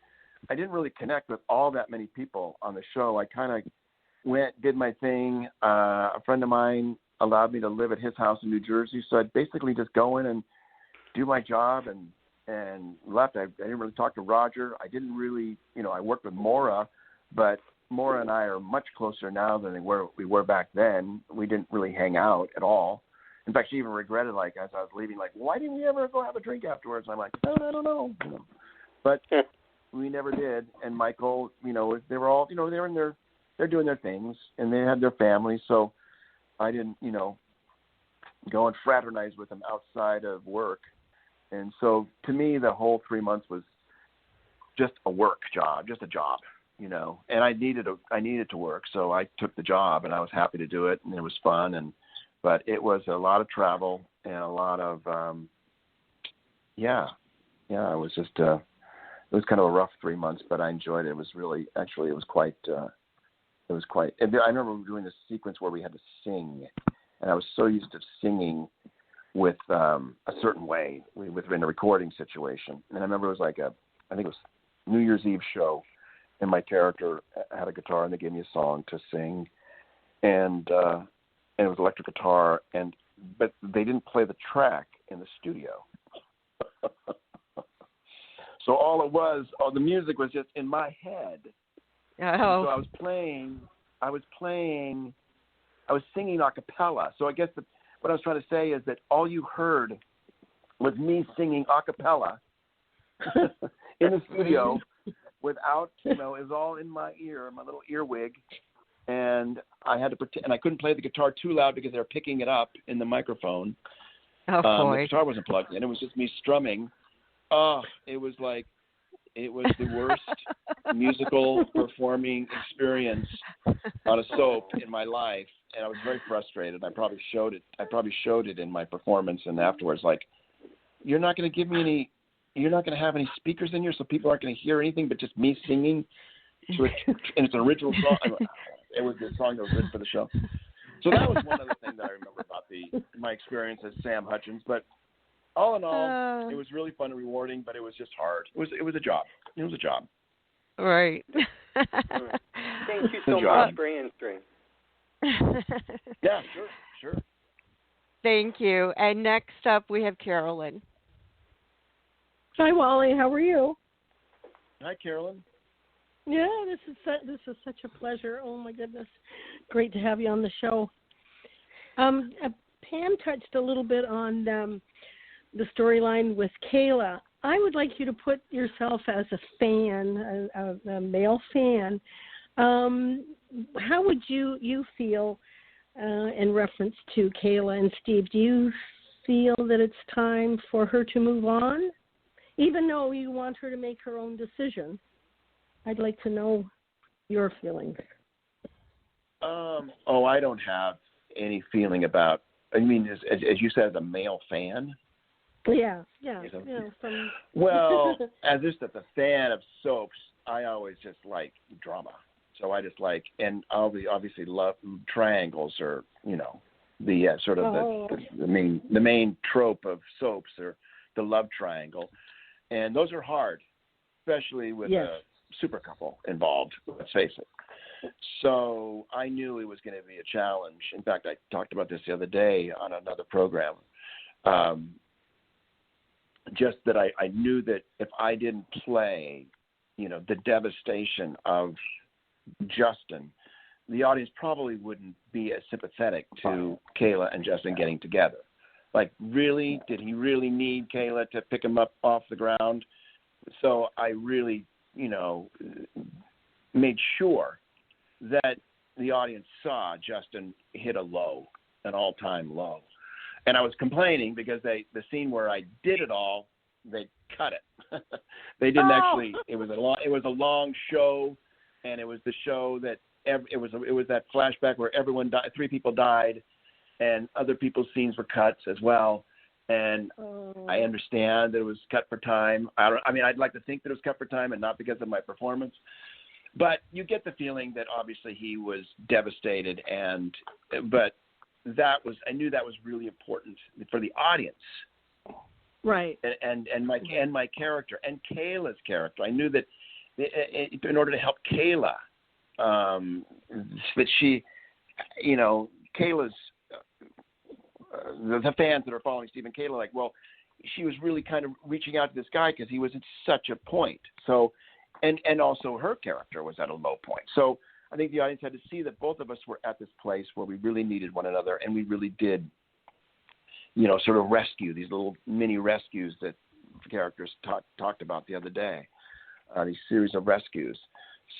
I didn't really connect with all that many people on the show. I kind of did my thing. A friend of mine allowed me to live at his house in New Jersey, so I'd basically just go in and do my job and left. I didn't really talk to Roger. I didn't really, I worked with Maura, but Maura and I are much closer now than we were back then. We didn't really hang out at all. In fact, she even regretted, like, as I was leaving, like, why didn't we ever go have a drink afterwards? And I'm like, I don't know. But we never did. And Michael, they were all, they're doing their things, and they had their families. So I didn't, go and fraternize with them outside of work. And so to me, the whole 3 months was just a work job, just a job, and I needed to work. So I took the job, and I was happy to do it, and it was fun. But it was a lot of travel and a lot of, it was just, it was kind of a rough 3 months, but I enjoyed it. It was really, it was quite It was quite. And I remember doing this sequence where we had to sing, and I was so used to singing with a certain way within a recording situation. And I remember it was like I think it was New Year's Eve show, and my character had a guitar, and they gave me a song to sing, and it was electric guitar, but they didn't play the track in the studio. So all it was, the music was just in my head. Oh. So I was singing a cappella. So I guess what I was trying to say is that all you heard was me singing a cappella in the studio without, it was all in my ear, my little earwig. And I had to pretend, and I couldn't play the guitar too loud because they were picking it up in the microphone. Oh, boy. The guitar wasn't plugged in. It was just me strumming. It was the worst musical performing experience on a soap in my life, and I was very frustrated. I probably showed it in my performance and afterwards. Like, you're not going to have any speakers in here, so people aren't going to hear anything but just me singing. And it's an original song. It was the song that was written for the show. So that was one other thing that I remember about my experience as Sam Hutchins. But all in all, it was really fun and rewarding, but it was just hard. It was a job. It was a job. Right. Thank you so much for answering. Yeah, sure. Thank you. And next up, we have Carolyn. Hi, Wally. How are you? Hi, Carolyn. Yeah, this is such a pleasure. Oh my goodness, great to have you on the show. Pam touched a little bit on the storyline with Kayla. I would like you to put yourself as a fan, a male fan. How would you feel in reference to Kayla and Steve? Do you feel that it's time for her to move on, even though you want her to make her own decision? I'd like to know your feelings. I don't have any feeling about. I mean, as you said, as a male fan. Yeah. Well, as a fan of soaps, I always just like drama. So I just like, and obviously love triangles, or the sort of the main trope of soaps, or the love triangle, and those are hard, especially with a super couple involved, let's face it. So I knew it was going to be a challenge. In fact, I talked about this the other day on another program. Just that I knew that if I didn't play, the devastation of Justin, the audience probably wouldn't be as sympathetic to Kayla and Justin getting together. Like, really? Did he really need Kayla to pick him up off the ground? So I really made sure that the audience saw Justin hit an all-time low. And I was complaining because the scene where I did it all, they cut it. They didn't actually. It was a long show, and it was the show that it was that flashback where everyone died, 3 people died, and other people's scenes were cut as well. And I understand that it was cut for time. I'd like to think that it was cut for time and not because of my performance. But you get the feeling that obviously he was devastated, but I knew that was really important for the audience. Right. And my character and Kayla's character. I knew that in order to help Kayla, that she, Kayla's, the fans that are following Steve and Kayla, like, well, she was really kind of reaching out to this guy because he was at such a point. So, and also her character was at a low point. So I think the audience had to see that both of us were at this place where we really needed one another, and we really did, sort of rescue these little mini rescues that the characters talked about the other day, these series of rescues.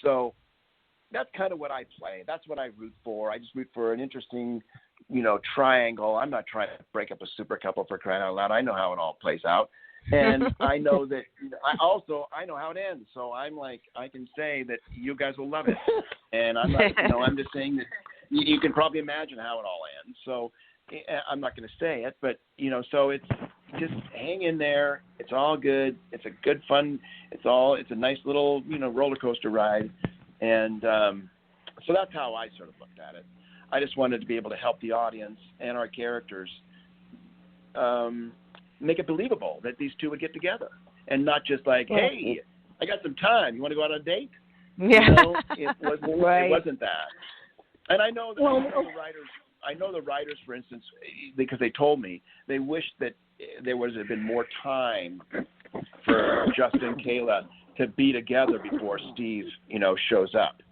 So that's kind of what I play. That's what I root for. I just root for an interesting, triangle. I'm not trying to break up a super couple for crying out loud. I know how it all plays out. And I know that I know how it ends. So I'm like, I can say that you guys will love it. And I'm not, I'm just saying that you can probably imagine how it all ends. So I'm not going to say it, but, so it's just hang in there. It's all good. It's a good fun. It's a nice little, roller coaster ride. And So that's how I sort of looked at it. I just wanted to be able to help the audience and our characters make it believable that these two would get together, and not just like, hey, I got some time. You want to go out on a date? Yeah. You know, it wasn't that. And I know that the writers, for instance, because they told me they wished that there would have been more time for Justin and Kayla to be together before Steve, shows up.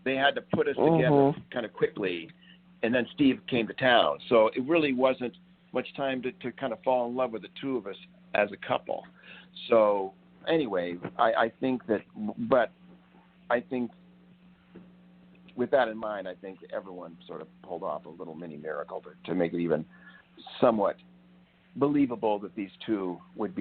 They had to put us together kind of quickly, and then Steve came to town. So it really wasn't much time to kind of fall in love with the two of us as a couple. So anyway, I think with that in mind, I think everyone sort of pulled off a little mini miracle to make it even somewhat believable that these two would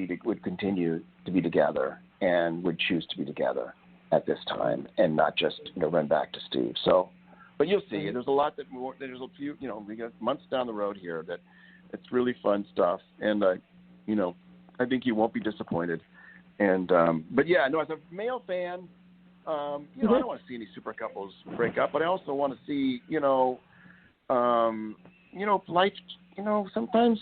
continue to be together and would choose to be together at this time, and not just run back to Steve. So, but you'll see, there's a lot that more. There's a few, we got months down the road here that it's really fun stuff, and I think you won't be disappointed. And but yeah, no, as a male fan, I don't want to see any super couples break up, but I also want to see, life, sometimes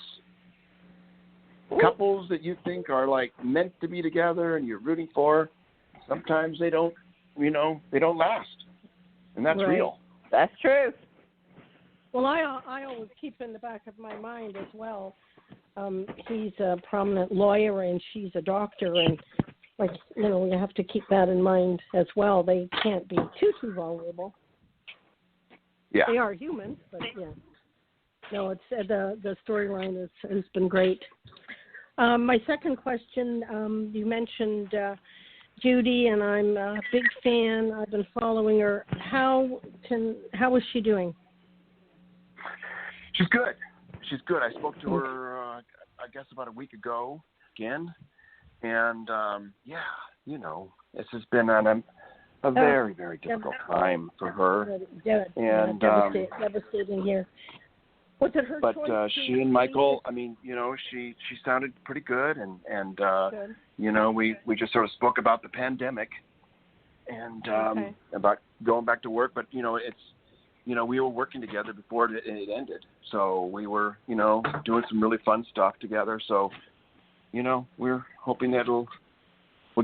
couples that you think are like meant to be together and you're rooting for, sometimes they don't last, and that's real. That's true. Well, I always keep in the back of my mind as well. He's a prominent lawyer and she's a doctor, and we have to keep that in mind as well. They can't be too vulnerable. Yeah, they are humans, but yeah. No, it's the storyline has been great. My second question, you mentioned Judy, and I'm a big fan. I've been following her. How is she doing? She's good. I spoke to her, I guess, about a week ago again, and this has been a very, very difficult time for her. And devastating here. Was it her choice? But she and Michael, she sounded pretty good, and we just sort of spoke about the pandemic and about going back to work. But we were working together before it ended, so we were doing some really fun stuff together. So we're hoping that we'll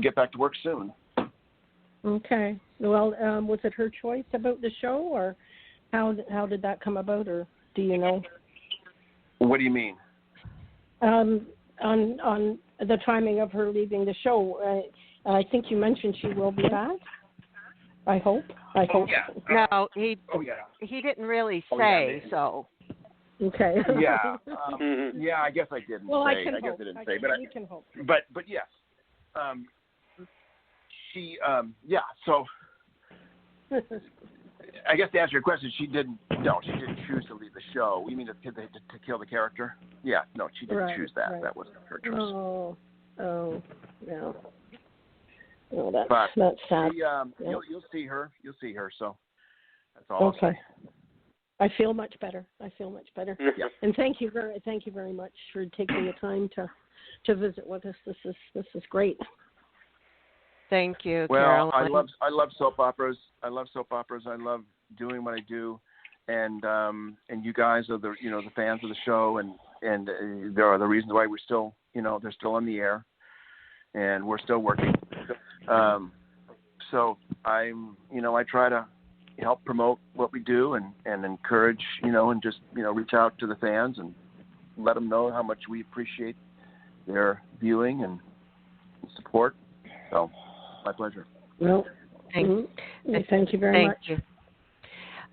get back to work soon. Okay. Well, was it her choice about the show, or how did that come about, or do you know? What do you mean? On the timing of her leaving the show, I think you mentioned she will be back. I hope. Yeah. No, he didn't really say so. Okay. Yeah. Yeah, I guess I didn't say. I guess I didn't say, but you can hope. But yes. She so I guess to answer your question, she didn't choose to leave the show. You mean to kill the character? Yeah, no, she didn't choose that. Right. That wasn't her choice. Oh, yeah. No, that's sad. You'll see her. So that's all. Okay. I feel much better. Yeah. And thank you very much for taking the time to visit with us. This is great. Thank you, well, Carolyn. I love soap operas. I love doing what I do, and you guys are the fans of the show, and there are the reasons why we're still they're still on the air, and we're still working. So I try to help promote what we do and encourage and just reach out to the fans and let them know how much we appreciate their viewing and support. So. My pleasure. Well, thank you very much. Thank you.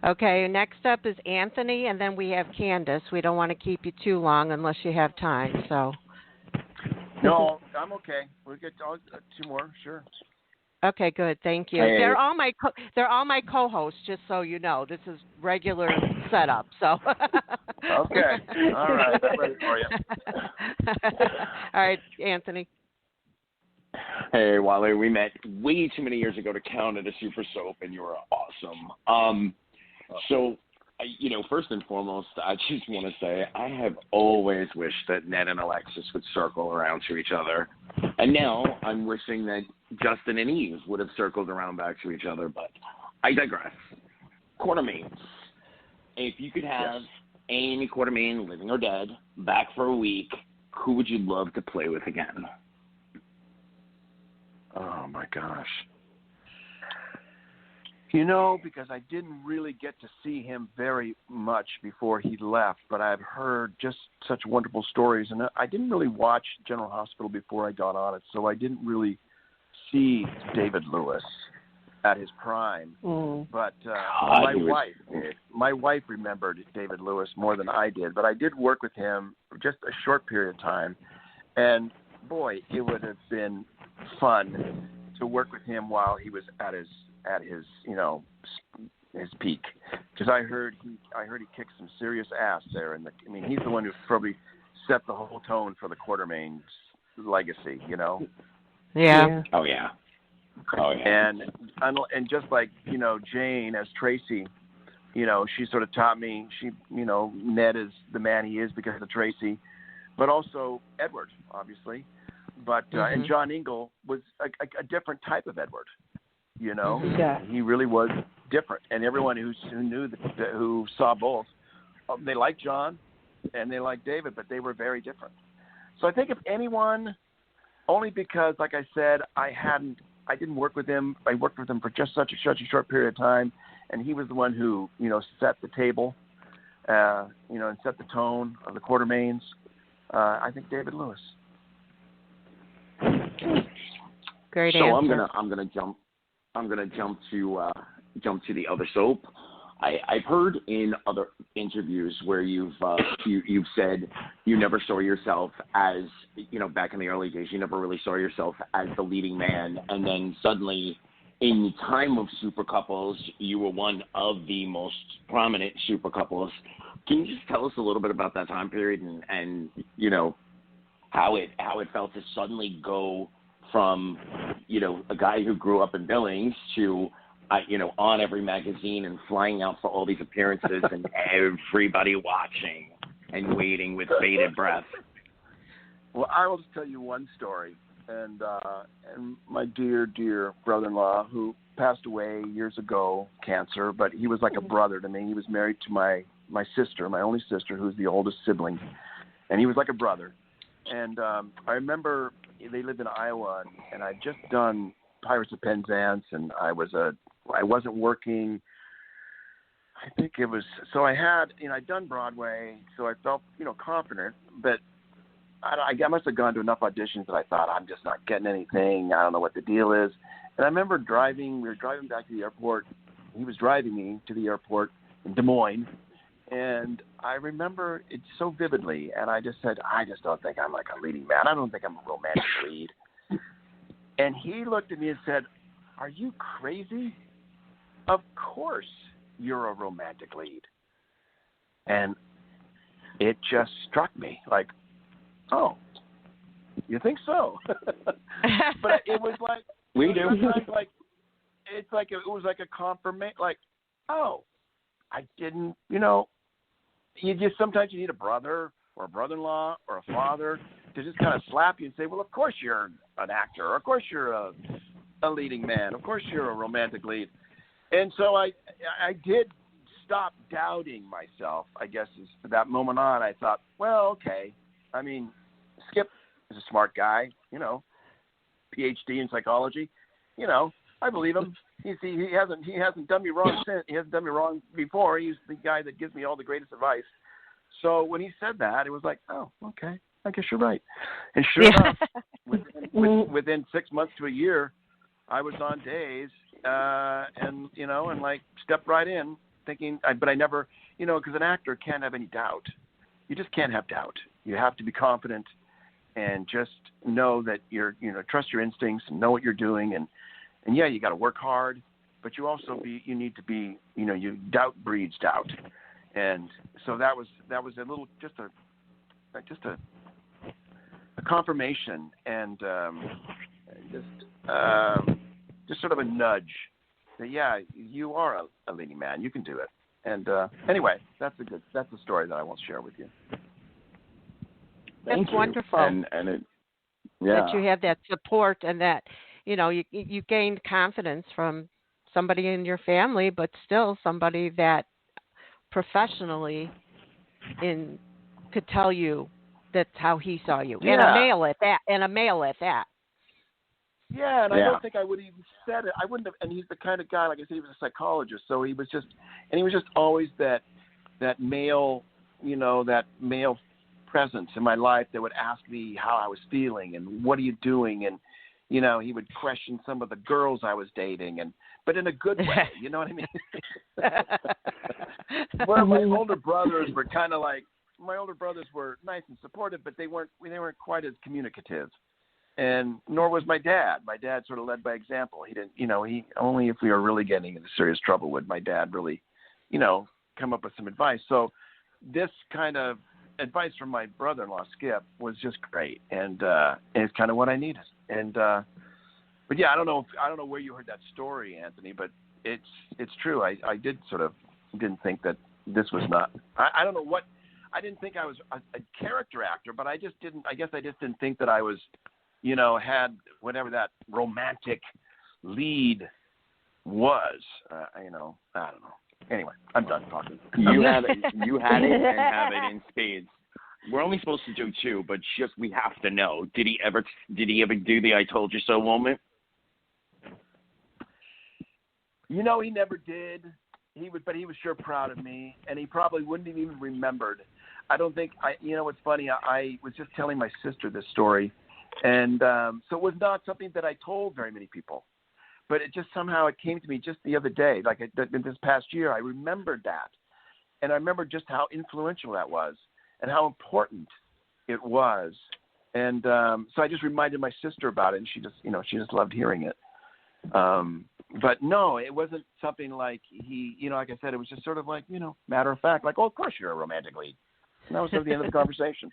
Okay, next up is Anthony, and then we have Candice. We don't want to keep you too long unless you have time. So. No, I'm okay. We'll get two more, sure. Okay, good. Thank you. Hey. They're all my co-hosts, just so you know. This is regular setup. So. Okay. All right. I'm ready for you. All right, Anthony. Hey, Wally, we met way too many years ago to count at a super soap, and you were awesome. So, first and foremost, I just want to say I have always wished that Ned and Alexis would circle around to each other. And now I'm wishing that Justin and Eve would have circled around back to each other, but I digress. Quartermaines. If you could have Amy Quartermaine, living or dead, back for a week, who would you love to play with again? Oh, my gosh. You know, because I didn't really get to see him very much before he left, but I've heard just such wonderful stories. And I didn't really watch General Hospital before I got on it, so I didn't really see David Lewis at his prime. But my wife remembered David Lewis more than I did. But I did work with him for just a short period of time. And, boy, it would have been fun to work with him while he was at his his peak, because I heard he kicked some serious ass there, and he's the one who probably set the whole tone for the Quartermaines legacy, Yeah. Oh yeah. And just like Jane as Tracy, she sort of taught me. Ned is the man he is because of Tracy, but also Edward, obviously, but and John Ingle was a different type of Edward. He really was different, and everyone who saw both, they liked John and they liked David, but they were very different. So I think if anyone, only because, like I said, I didn't work with him. I worked with him for just such a short period of time, and he was the one who set the table, and set the tone of the Quartermaines. I think David Lewis. Great answer. So I'm gonna jump to the other soap. I've heard in other interviews where you've said you never saw yourself as, back in the early days, you never really saw yourself as the leading man, and then suddenly in the time of super couples, you were one of the most prominent super couples. Can you just tell us a little bit about that time period and how it felt to suddenly go from, a guy who grew up in Billings to, on every magazine and flying out for all these appearances and everybody watching and waiting with bated breath? Well, I will just tell you one story. And my dear brother-in-law, who passed away years ago, cancer, but he was like a brother to me. He was married to my sister, my only sister, who's the oldest sibling. And he was like a brother. And I remember they lived in Iowa, and I'd just done Pirates of Penzance, and I wasn't working. I think it was, so I had, I'd done Broadway, so I felt, confident, but I must have gone to enough auditions that I thought, I'm just not getting anything. I don't know what the deal is. And I remember we were driving back to the airport. He was driving me to the airport in Des Moines. And I remember it so vividly, and I just said, I just don't think I'm like a leading man. I don't think I'm a romantic lead. And he looked at me and said, are you crazy? Of course you're a romantic lead. And it just struck me like, oh, you think so? But it was like, we do. It was like a confirmation, like, oh, I didn't, you just, sometimes you need a brother or a brother-in-law or a father to just kind of slap you and say, well, of course you're an actor, or of course you're a leading man, of course you're a romantic lead. And so I did stop doubting myself, I guess, from that moment on. I thought, well, okay, Skip is a smart guy, PhD in psychology, I believe him. He hasn't done me wrong since. He hasn't done me wrong before. He's the guy that gives me all the greatest advice. So when he said that, it was like, oh, okay, I guess you're right. And sure enough, within 6 months to a year, I was on days, and stepped right in, thinking. But I never, because an actor can't have any doubt. You just can't have doubt. You have to be confident and just know that trust your instincts and know what you're doing. And yeah, you got to work hard, but you need to be, doubt breeds doubt. And so that was a little, just a confirmation and just sort of a nudge that, yeah, you are a leading man. You can do it. And anyway, that's a story that I won't share with you. That's wonderful. And that you had that support and that, you gained confidence from somebody in your family, but still somebody that professionally could tell you that's how he saw you. Yeah. And a male at that. Yeah, and I don't think I would have even said it. I wouldn't have. And he's the kind of guy, like I said, he was a psychologist, so he was just always that male, that male presence in my life that would ask me how I was feeling and what are you doing, and he would question some of the girls I was dating, but in a good way. You know what I mean? Well, my older brothers were kind of like were nice and supportive, but they weren't quite as communicative. And nor was my dad. My dad sort of led by example. He didn't, he only if we were really getting into serious trouble would my dad really, come up with some advice. So this kind of advice from my brother-in-law Skip was just great, and it's kind of what I needed. And but yeah, I don't know where you heard that story, Anthony, but it's true. I didn't think that this was not. I don't know what. I didn't think I was a character actor, but I guess I just didn't think that I was. Had whatever that romantic lead was. I don't know. Anyway, I'm done talking. You had it and have it in spades. We're only supposed to do 2, but we have to know. Did he ever do the "I told you so" moment? He never did. But he was sure proud of me, and he probably wouldn't have even remembered. I don't think. What's funny? I was just telling my sister this story. And so it was not something that I told very many people, but it just somehow it came to me just the other day, like in this past year. I remembered that, and I remembered just how influential that was and how important it was. And so I just reminded my sister about it, and she just loved hearing it. But no, it wasn't something like he, like I said, it was just sort of like, matter of fact, like, oh, of course you're a romantic lead. And that was sort of the end of the conversation.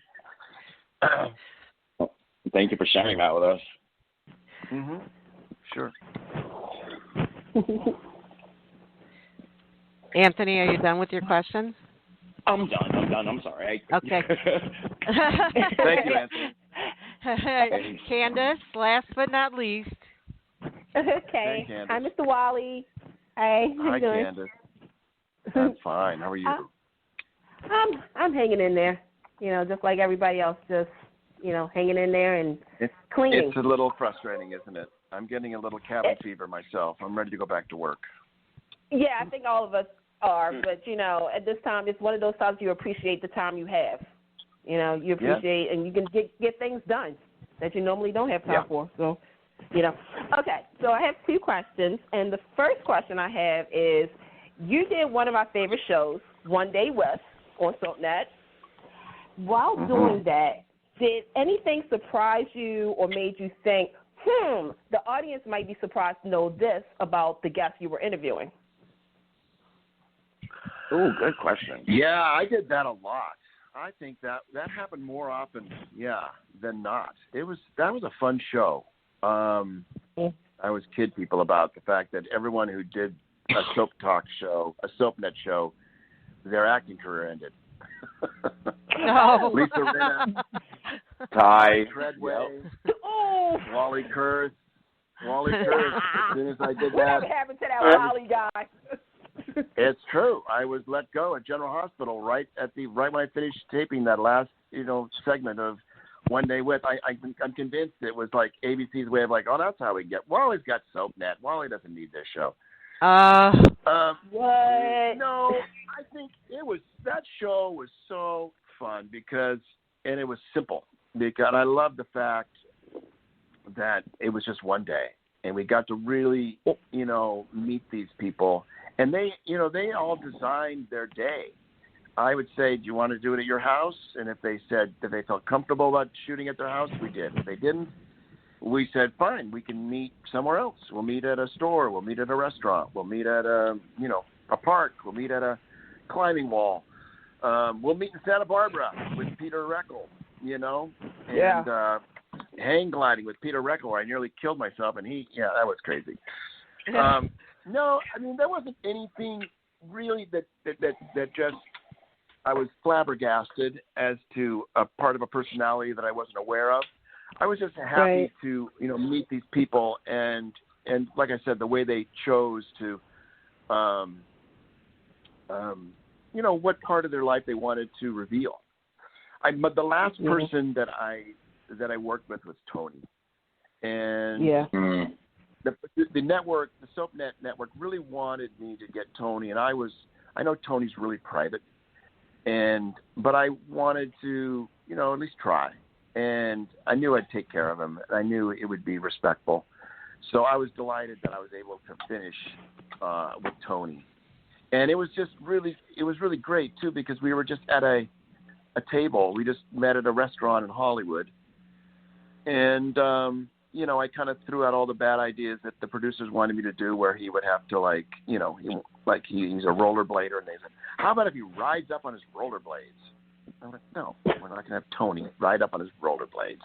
Thank you for sharing that with us. Mm-hmm. Sure. Anthony, are you done with your questions? I'm done. I'm sorry. Okay. Thank you, Anthony. Candice, last but not least. Okay. Hey, Hi, Mr. Wally. Hey, how Hi, you doing? Candice. I'm fine. How are you? I'm hanging in there. Just like everybody else, just hanging in there and cleaning. It's a little frustrating, isn't it? I'm getting a little cabin fever myself. I'm ready to go back to work. Yeah, I think all of us are. But, at this time, it's one of those times you appreciate the time you have. You appreciate and you can get things done that you normally don't have time for. So, Okay, so I have 2 questions. And the first question I have is, you did one of my favorite shows, One Day With, on SoapNet. While doing that, did anything surprise you or made you think, the audience might be surprised to know this about the guest you were interviewing? Oh, good question. Yeah, I did that a lot. I think that happened more often, than not. That was a fun show. I always kid people about the fact that everyone who did a SoapNet show, their acting career ended. No. Lisa Rinna, Ty Treadway, Oh. Wally Kurth. As soon as I did that, whatever happened to that Wally guy? It's true. I was let go at General Hospital right when I finished taping that last segment of One Day With. I'm convinced it was like ABC's way of like, oh, that's how we get. Wally's got SoapNet. Wally doesn't need this show. What? No, I think that show was so fun and it was simple because I love the fact that it was just one day and we got to really, meet these people and they all designed their day. I would say, do you want to do it at your house? And if they said that they felt comfortable about shooting at their house, we did. If they didn't, we said, fine, we can meet somewhere else. We'll meet at a store. We'll meet at a restaurant. We'll meet at a park. We'll meet at a climbing wall. We'll meet in Santa Barbara with Peter Reckel, and hang gliding with Peter Reckel, where I nearly killed myself, and that was crazy. No, I mean, there wasn't anything really that just, I was flabbergasted as to a part of a personality that I wasn't aware of. I was just happy to, meet these people and and like I said, the way they chose to, what part of their life they wanted to reveal. But the last person that I worked with was Tony, and the network, the SoapNet network, really wanted me to get Tony, and I know Tony's really private, but I wanted to, at least try, and I knew I'd take care of him, and I knew it would be respectful, so I was delighted that I was able to finish with Tony, and it was really great too, because we were just at a table. We just met at a restaurant in Hollywood, and I kind of threw out all the bad ideas that the producers wanted me to do, where he would have to he's a rollerblader, and they said, how about if he rides up on his rollerblades? I'm like, no, we're not going to have Tony ride up on his rollerblades.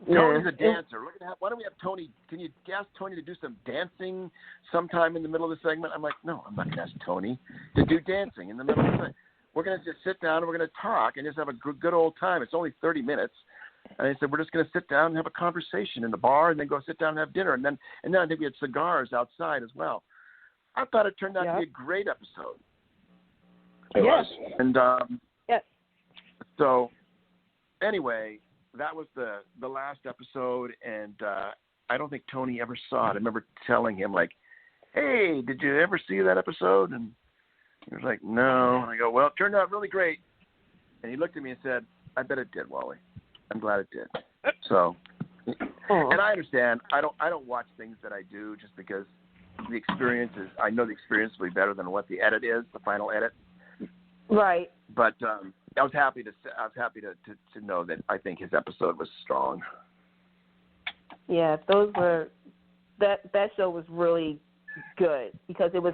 Tony's a dancer. Look at that. Why don't we have Tony? Can you ask Tony to do some dancing sometime in the middle of the segment? I'm like, no, I'm not going to ask Tony to do dancing in the middle of the segment. We're going to just sit down and we're going to talk and just have a good old time. It's only 30 minutes. And I said, we're just going to sit down and have a conversation in the bar and then go sit down and have dinner. And then I think we had cigars outside as well. I thought it turned out to be a great episode. It was. And so anyway, that was the last episode. And I don't think Tony ever saw it. I remember telling him, hey, did you ever see that episode? And he was like, no. And I go, well, it turned out really great. And he looked at me and said, I bet it did, Wally. I'm glad it did. So, and I understand. I don't watch things that I do just because the experience is. I know the experience will be better than what the edit is, the final edit. Right. But I was happy to know that I think his episode was strong. Yeah, that show was really good because it was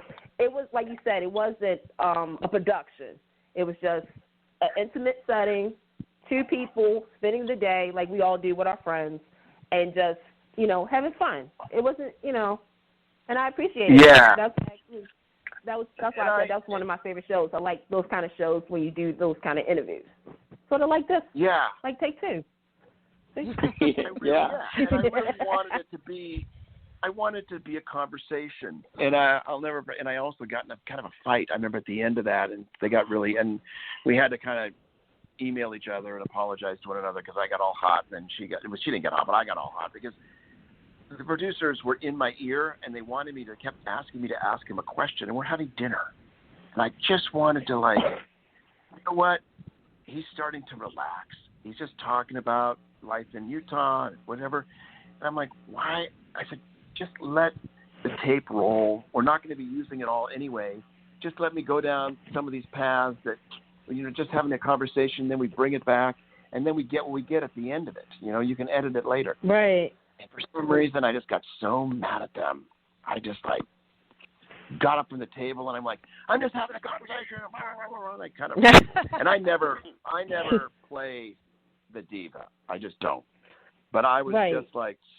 like you said, it wasn't a production. It was just an intimate setting. 2 people spending the day like we all do with our friends and just, having fun. It wasn't, and I appreciate it. Yeah. That's why I said that's one of my favorite shows. I like those kind of shows when you do those kind of interviews. Sort of like this. Yeah. Like Take Two. Yeah. And I really wanted it to be. I wanted it to be a conversation, and I'll never. And I also got in a kind of a fight. I remember at the end of that, and they got really, and we had to kind of email each other and apologize to one another because I got all hot, and she didn't get hot, but I got all hot because the producers were in my ear and they kept asking me to ask him a question, and we're having dinner, and I just wanted to you know what? He's starting to relax. He's just talking about life in Utah and whatever, and I'm like, why? I said, just let the tape roll. We're not going to be using it all anyway. Just let me go down some of these paths that. Just having a conversation, then we bring it back, and then we get what we get at the end of it. You can edit it later. Right. And for some reason, I just got so mad at them. I just, got up from the table, and I'm like, I'm just having a conversation. I kind of, and I never play the diva. I just don't. But I was just,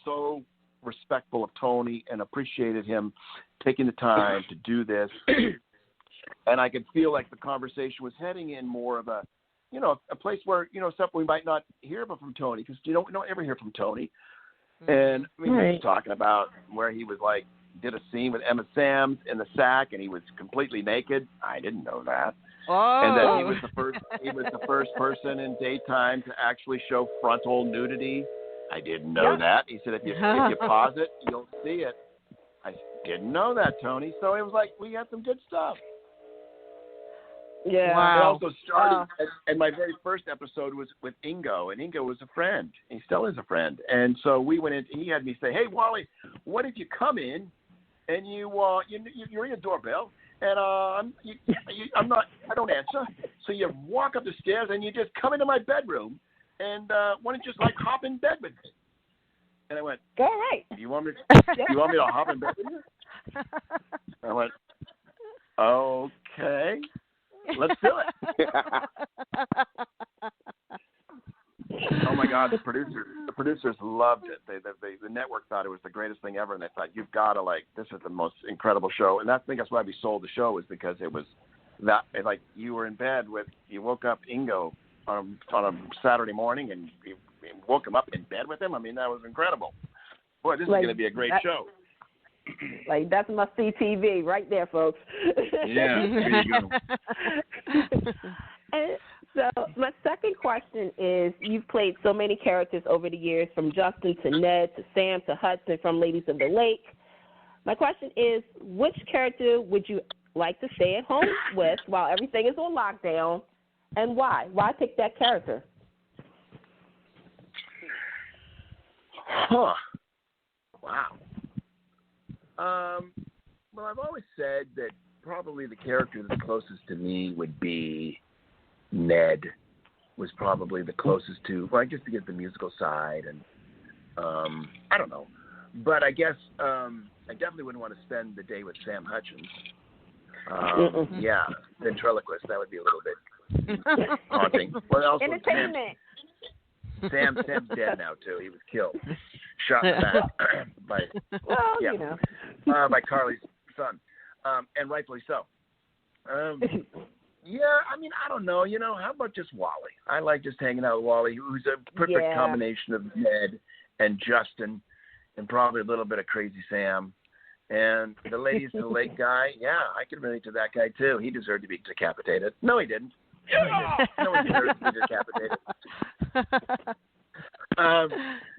so respectful of Tony and appreciated him taking the time to do this. And I could feel like the conversation was heading in more of a place where, stuff we might not hear about from Tony because we don't ever hear from Tony. And he was talking about where he was did a scene with Emma Samms in the sack and he was completely naked. I didn't know that. Oh. And that he was the first person in daytime to actually show frontal nudity. I didn't know that. He said if you pause it, you'll see it. I didn't know that, Tony. So it was we had some good stuff. Yeah. Wow. It also started, and my very first episode was with Ingo, and Ingo was a friend. He still is a friend. And so we went in, and he had me say, hey, Wally, what if you come in and you ring a doorbell, and I don't answer. So you walk up the stairs, and you just come into my bedroom, and why don't you just hop in bed with me? And I went, all right. You want me to hop in bed with you? I went, okay. Let's do it. Oh my God, the producers loved it. The network thought it was the greatest thing ever, and they thought you've got to this is the most incredible show. And I think that's why we sold the show, is because it was that you were in bed you woke up Ingo on a Saturday morning and you woke him up in bed with him. I mean, that was incredible. Boy, this is Like, going to be a great show. Like, that's must-see TV right there, folks. Yeah, there you go. And so my second question is, you've played so many characters over the years, from Justin to Ned to Sam to Hudson from Ladies of the Lake. My question is, which character would you like to stay at home with while everything is on lockdown, and why? Why pick that character? Huh. Wow. Well, I've always said that probably the character that's closest to me would be Ned. Was probably the closest to, well, just to get the musical side, and I don't know. But I guess I definitely wouldn't want to spend the day with Sam Hutchins. Yeah, ventriloquist, that would be a little bit haunting. Well, also Entertainment. Sam's dead now too. He was killed, shot in the back by by Carly's son, and rightfully so. Yeah, I mean, I don't know. How about just Wally? I like just hanging out with Wally, who's a perfect combination of Ned and Justin, and probably a little bit of Crazy Sam. And the Ladies of the Lake guy, I could relate to that guy too. He deserved to be decapitated. No, he didn't. No one deserves to be decapitated.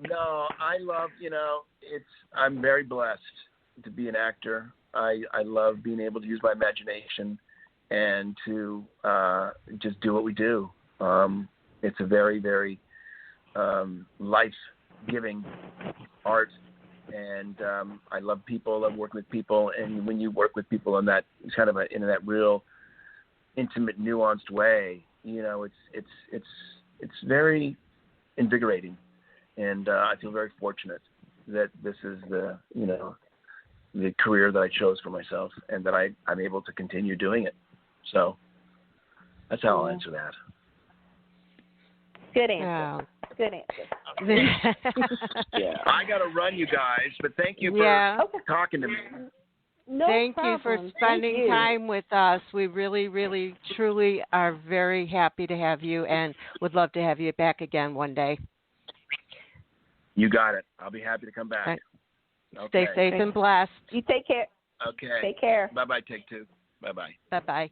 No, I love, I'm very blessed to be an actor. I love being able to use my imagination and to just do what we do. It's a very, very life-giving art, and I love people. I love working with people, and when you work with people in that kind of in that real intimate, nuanced way, it's very invigorating, and I feel very fortunate that this is the career that I chose for myself, and that I'm able to continue doing it. So that's how I'll answer that. Good answer. Good answer. Yeah, I got to run, you guys, but thank you for talking to me. No Thank problem. you for spending time with us. We really, really, truly are very happy to have you, and would love to have you back again one day. You got it. I'll be happy to come back. Right. Okay. Stay safe and blessed. You take care. Okay. Take care. Bye-bye, take two. Bye-bye. Bye-bye.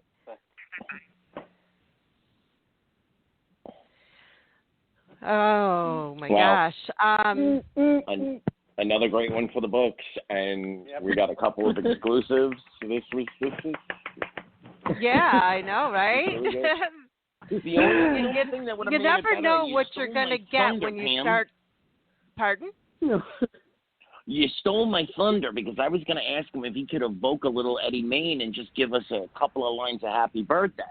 Oh, my gosh. Another great one for the books, and we got a couple of exclusives. This is. Yeah, I know, right? The only thing that would have you made never it better, know you what you're stole going to my get thunder, when you Pam. start. Pardon? No. You stole my thunder, because I was going to ask him if he could evoke a little Eddie Main and just give us a couple of lines of happy birthday.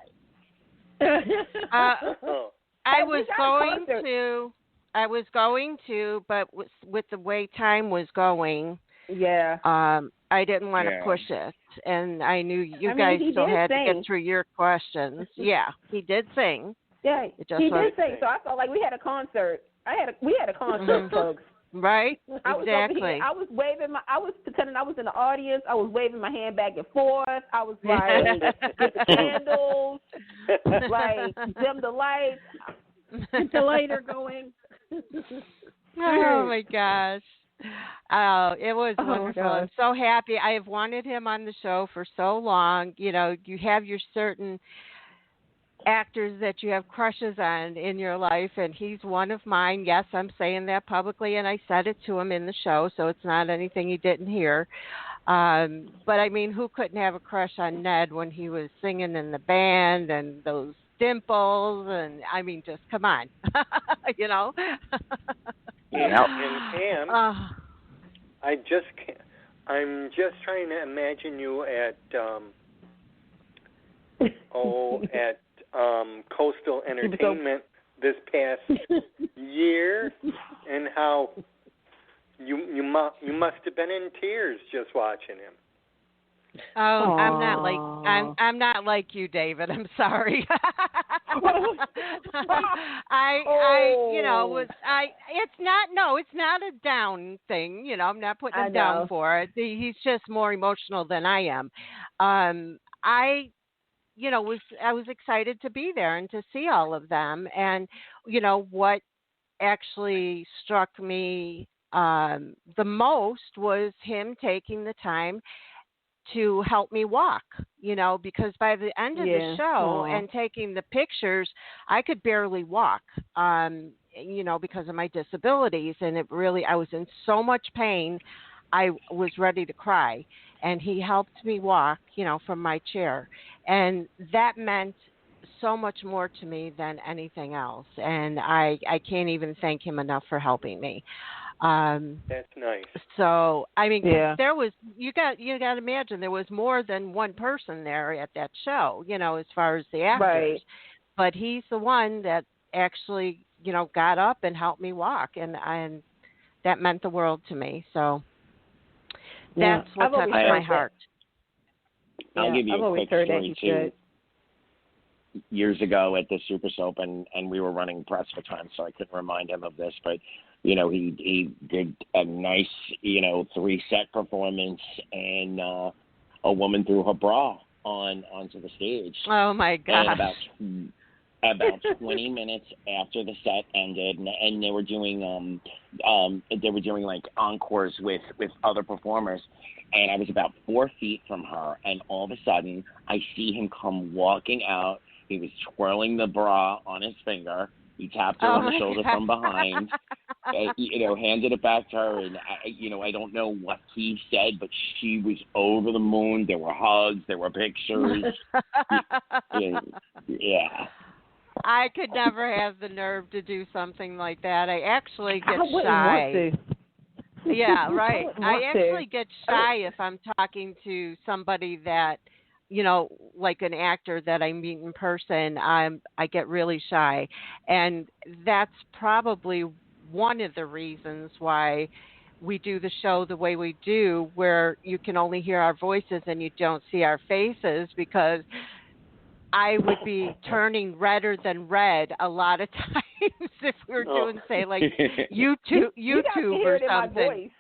I was going to, but with the way time was going, I didn't want to push it, and I knew you guys still had to get through your questions. Yeah, he did sing. Yeah, he did sing. So I felt like we had a concert. We had a concert, folks. Right? Exactly. I was pretending I was in the audience. I was waving my hand back and forth. I was like, get the candles, like dim the lights, get the lighter going. Oh my gosh. Oh, it was wonderful. I'm so happy. I have wanted him on the show for so long. You have your certain actors that you have crushes on in your life, and he's one of mine. Yes, I'm saying that publicly, and I said it to him in the show, so it's not anything he didn't hear. But I mean, who couldn't have a crush on Ned when he was singing in the band, and those dimples, and I mean, just come on. Yeah, and Pam, I'm just trying to imagine you at Coastal Entertainment this past year, and how you must have been in tears just watching him. Oh, I'm not like you, David. I'm sorry. It's not a down thing. I'm not putting him down for it. He's just more emotional than I am. I was excited to be there and to see all of them. And, what actually struck me the most was him taking the time to help me walk, because by the end of the show and taking the pictures, I could barely walk, because of my disabilities. And I was in so much pain, I was ready to cry. And he helped me walk, from my chair. And that meant so much more to me than anything else. And I can't even thank him enough for helping me. That's nice. So, there was, you got to imagine there was more than one person there at that show, as far as the actors. Right. But he's the one that actually, got up and helped me walk, and that meant the world to me. So that's what touched my heart. I'll give you I've a always quick heard story that too. Years ago at the Super Soap, and we were running press for time, so I couldn't remind him of this, but he did a nice 3-set performance, and a woman threw her bra onto the stage. Oh my gosh! And about 20 minutes after the set ended, and they were doing like encores with other performers, and I was about 4 feet from her, and all of a sudden I see him come walking out. He was twirling the bra on his finger. He tapped her on the shoulder from behind, handed it back to her, and I don't know what he said, but she was over the moon. There were hugs, there were pictures. Yeah. I could never have the nerve to do something like that. I actually get I shy. Want to. Yeah, right. I actually get shy if I'm talking to somebody that, like an actor that I meet in person. I get really shy, and that's probably one of the reasons why we do the show the way we do, where you can only hear our voices and you don't see our faces, because I would be turning redder than red a lot of times if we were doing, say, like YouTube or something.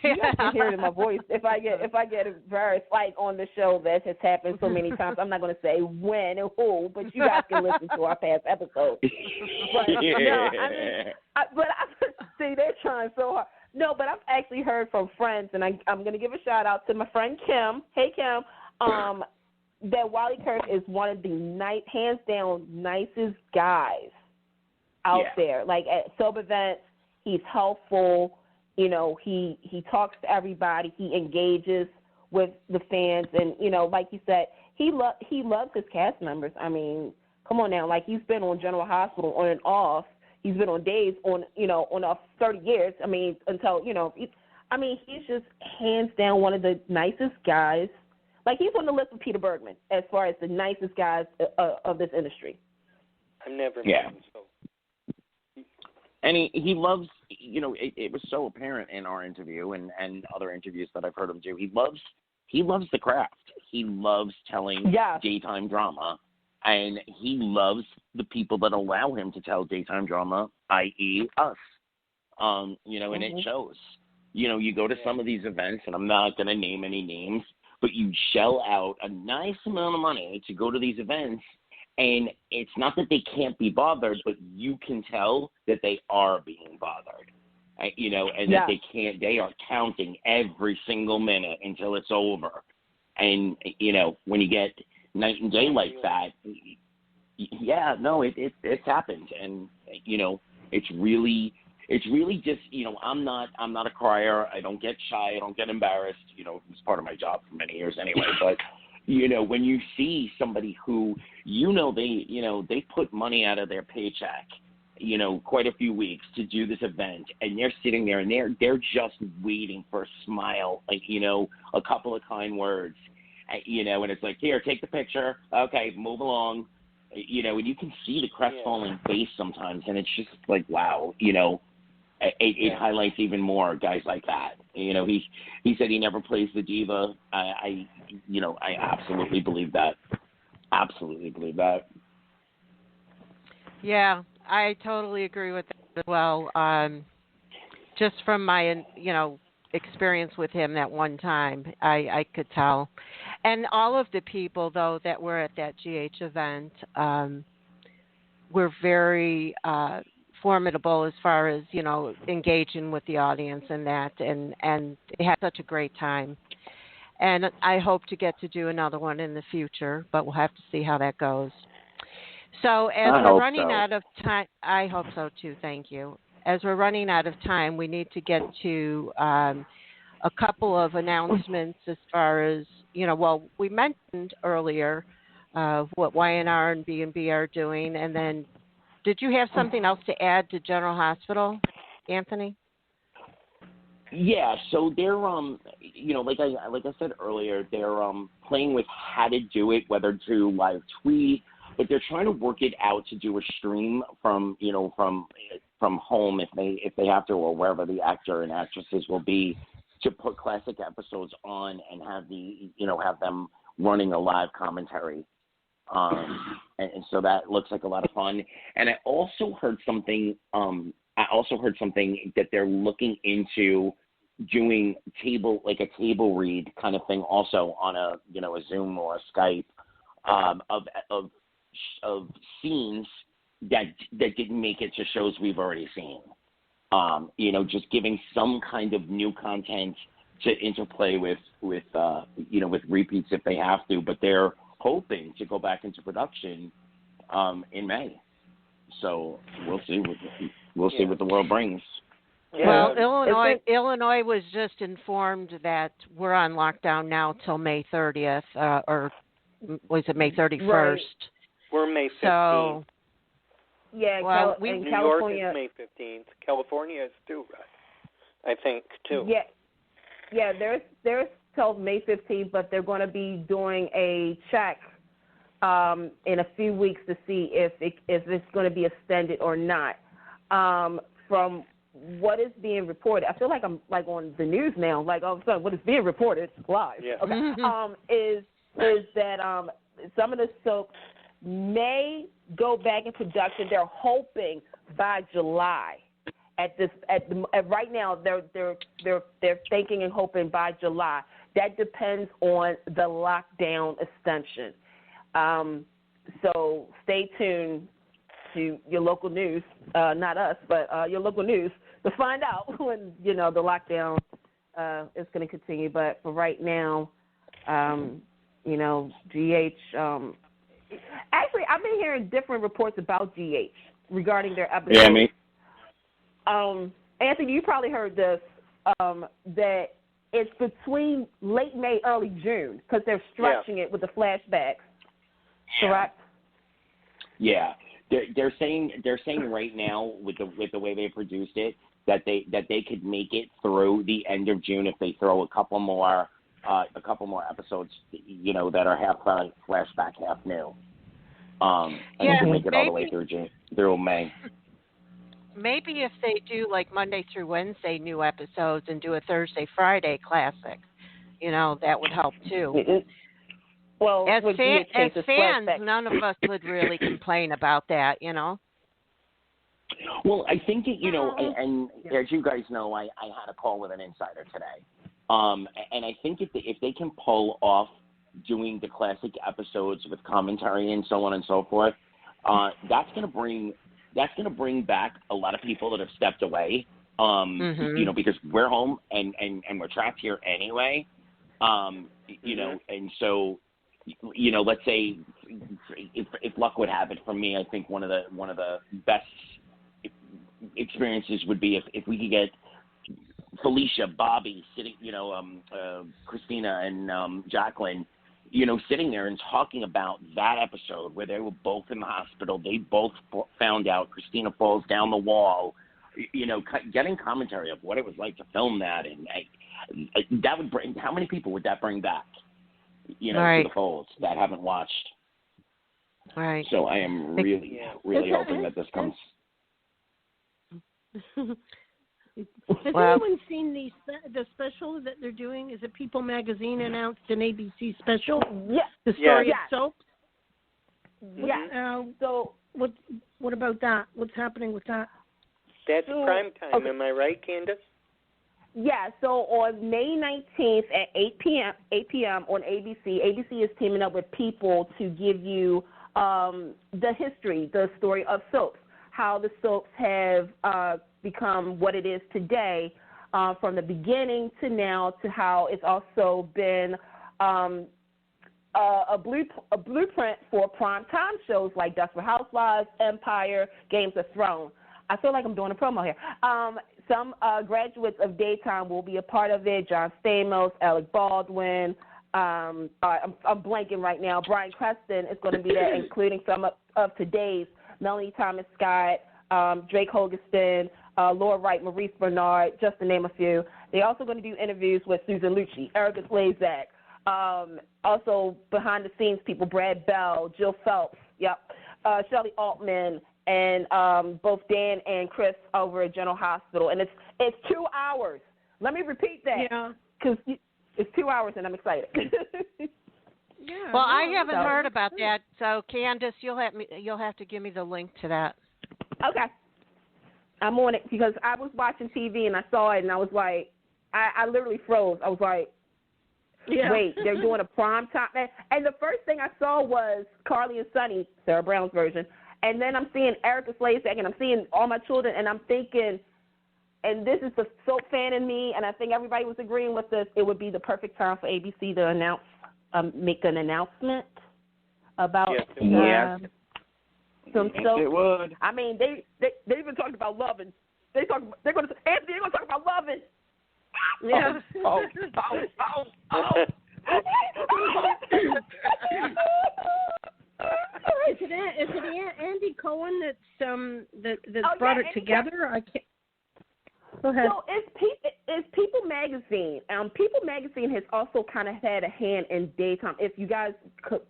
You guys can hear it in my voice. If I get embarrassed, like on the show that has happened so many times, I'm not going to say when and who, but you guys can listen to our past episodes. But see, they're trying so hard. No, but I've actually heard from friends, and I'm going to give a shout out to my friend Kim. Hey, Kim. That Wally Kurth is one of the hands down nicest guys out there. Like at sub events, he's helpful. He talks to everybody. He engages with the fans, and like you said, he loves his cast members. I mean, come on now. Like, he's been on General Hospital on and off. He's been on days on off 30 years. I mean, until he's just hands down one of the nicest guys. Like, he's on the list with Peter Bergman as far as the nicest guys of this industry. I've never met him, so. And he loves, it was so apparent in our interview and other interviews that I've heard him do. He loves the craft. He loves telling daytime drama, and he loves the people that allow him to tell daytime drama, i.e. us. And it shows. You go to some of these events, and I'm not going to name any names, but you shell out a nice amount of money to go to these events, and it's not that they can't be bothered, but you can tell that they are being bothered, and that they are counting every single minute until it's over. And, when you get night and day like that, it's happened. And, it's really just, I'm not a crier. I don't get shy. I don't get embarrassed. It's part of my job for many years anyway. But, when you see somebody who, they put money out of their paycheck, quite a few weeks to do this event, and they're sitting there and they're just waiting for a smile, like, a couple of kind words, and it's like, here, take the picture. Okay, move along. And you can see the crestfallen face sometimes, and it's just like, wow, it highlights even more guys like that. He said he never plays the diva. I absolutely believe that. Absolutely believe that. Yeah, I totally agree with that as well. Just from my, experience with him that one time, I could tell. And all of the people, though, that were at that GH event were very formidable as far as, engaging with the audience and that, and they had such a great time. And I hope to get to do another one in the future, but we'll have to see how that goes. So as we're running out of time, I hope so too, thank you. As we're running out of time, we need to get to a couple of announcements as far as, we mentioned earlier what Y&R and B&B are doing, and then did you have something else to add to General Hospital, Anthony? Yeah, so they're like I said earlier, they're playing with how to do it, whether to live tweet, but they're trying to work it out to do a stream from home if they have to, or wherever the actor and actresses will be, to put classic episodes on and have them running a live commentary. And so that looks like a lot of fun. And I also heard something that they're looking into doing a table read kind of thing also on a Zoom or a Skype of scenes that didn't make it to shows we've already seen. Just giving some kind of new content to interplay with repeats if they have to, but they're hoping to go back into production in May. So we'll see what the world brings. Yeah. Well, Illinois was just informed that we're on lockdown now till May 30th, or was it May 31st? Right. We're May 15th. So, yeah, New California York is May 15th. California is too, right? I think too. Yeah. There's till May 15th, but they're going to be doing a check in a few weeks to see if it's going to be extended or not. From what is being reported, I feel like I'm like on the news now. Like all of a sudden, what is being reported live? Yeah. Okay. Is that some of the soaps may go back in production. They're hoping by July. Right now, they're thinking and hoping by July. That depends on the lockdown extension. So stay tuned to your local news, not us, but your local news, to find out when the lockdown is going to continue. But for right now, GH. Actually, I've been hearing different reports about GH regarding their episodes. Yeah, me. Anthony, you probably heard this, that it's between late May, early June, because they're stretching it with the flashbacks. Correct? Yeah, they're saying right now with the way they produced it that they could make it through the end of June if they throw a couple more episodes, that are half flashback, half new. And they can make it all the way through May. Maybe if they do like Monday through Wednesday new episodes and do a Thursday, Friday classic, that would help too. Well, as fans, none of us would really complain about that, Well, I think that, and as you guys know, I had a call with an insider today. And I think if they can pull off doing the classic episodes with commentary and so on and so forth, that's going to bring back a lot of people that have stepped away. Because we're home and we're trapped here anyway. And so, let's say if luck would have it for me, I think one of the best experiences would be if we could get Felicia, Bobby sitting, Christina and Jacqueline, sitting there and talking about that episode where they were both in the hospital. They both found out Christina falls down the wall, getting commentary of what it was like to film that. And that would bring, how many people would that bring back, right, to the fold that haven't watched? Right. So I am really hoping that this comes. Has anyone seen the special that they're doing? Is it People Magazine announced an ABC special? Yes. The story of soap? Yeah. So what about that? What's happening with that? That's prime time. Okay. Am I right, Candace? Yeah. So on May 19th at 8 p.m. on ABC, ABC is teaming up with People to give you the history, the story of soaps. how the soaps have become what it is today, from the beginning to now, to how it's also been a blueprint for primetime shows like Desperate Housewives, Empire, Games of Thrones. I feel like I'm doing a promo here. Some graduates of daytime will be a part of it. John Stamos, Alec Baldwin. I'm blanking right now. Bryan Cranston is going to be there, including some of today's Melanie Thomas Scott, Drake Hogestyn, Laura Wright, Maurice Bernard, just to name a few. They're also going to do interviews with Susan Lucci, Erica Slazak, also behind-the-scenes people, Brad Bell, Jill Phelps, Shelley Altman, and both Dan and Chris over at General Hospital. And it's 2 hours. Let me repeat that, because it's 2 hours, and I'm excited. Well, I haven't heard about that, so Candice, you'll have to give me the link to that. Okay. I'm on it because I was watching TV and I saw it and I was like, I literally froze. I was like, wait, they're doing a prime time. And the first thing I saw was Carly and Sunny, Sarah Brown's version. And then I'm seeing Erica Slazak and I'm seeing All My Children, and I'm thinking, and this is the soap fan in me, and I think everybody was agreeing with this, it would be the perfect time for ABC to announce, make an announcement about some soap. It would. I mean, they even talked about loving. They're going to talk about loving. Yeah. Oh. Is it Andy Cohen that's brought it together? I can't. Go ahead. So it's People Magazine. People Magazine has also kind of had a hand in daytime. If you guys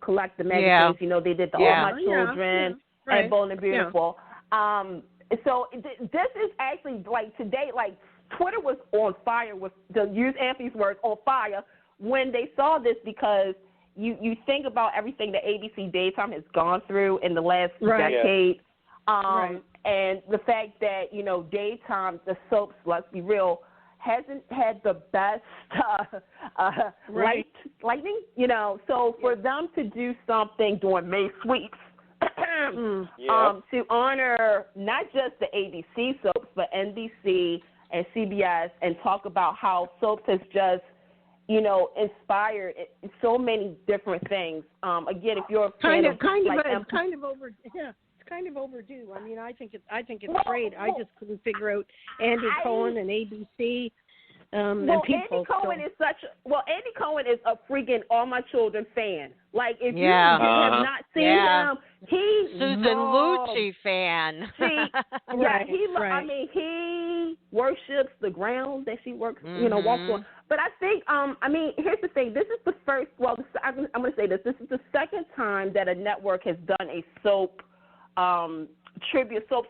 collect the magazines, you know they did the All My Children and Bold and Beautiful. So this is actually like today, like Twitter was on fire with, to use Anthony's words, on fire when they saw this, because you think about everything that ABC Daytime has gone through in the last decade. And the fact that, you know, daytime, the soaps, let's be real, hasn't had the best lightning, you know. So for them to do something during May Sweeps to honor not just the ABC soaps, but NBC and CBS, and talk about how soaps has just, you know, inspired so many different things. Again, if you're a fan of kind of overdue. I mean, I think it's great. I just couldn't figure out Andy Cohen and ABC. And people. Andy Cohen is a freaking All My Children fan. Like, if you have not seen him, Susan Lucci fan. I mean, he worships the ground that she works, you know, walks on. But I think, I mean, here's the thing. This is the first. Well, I'm going to say this. This is the second time that a network has done a soap tribute, soap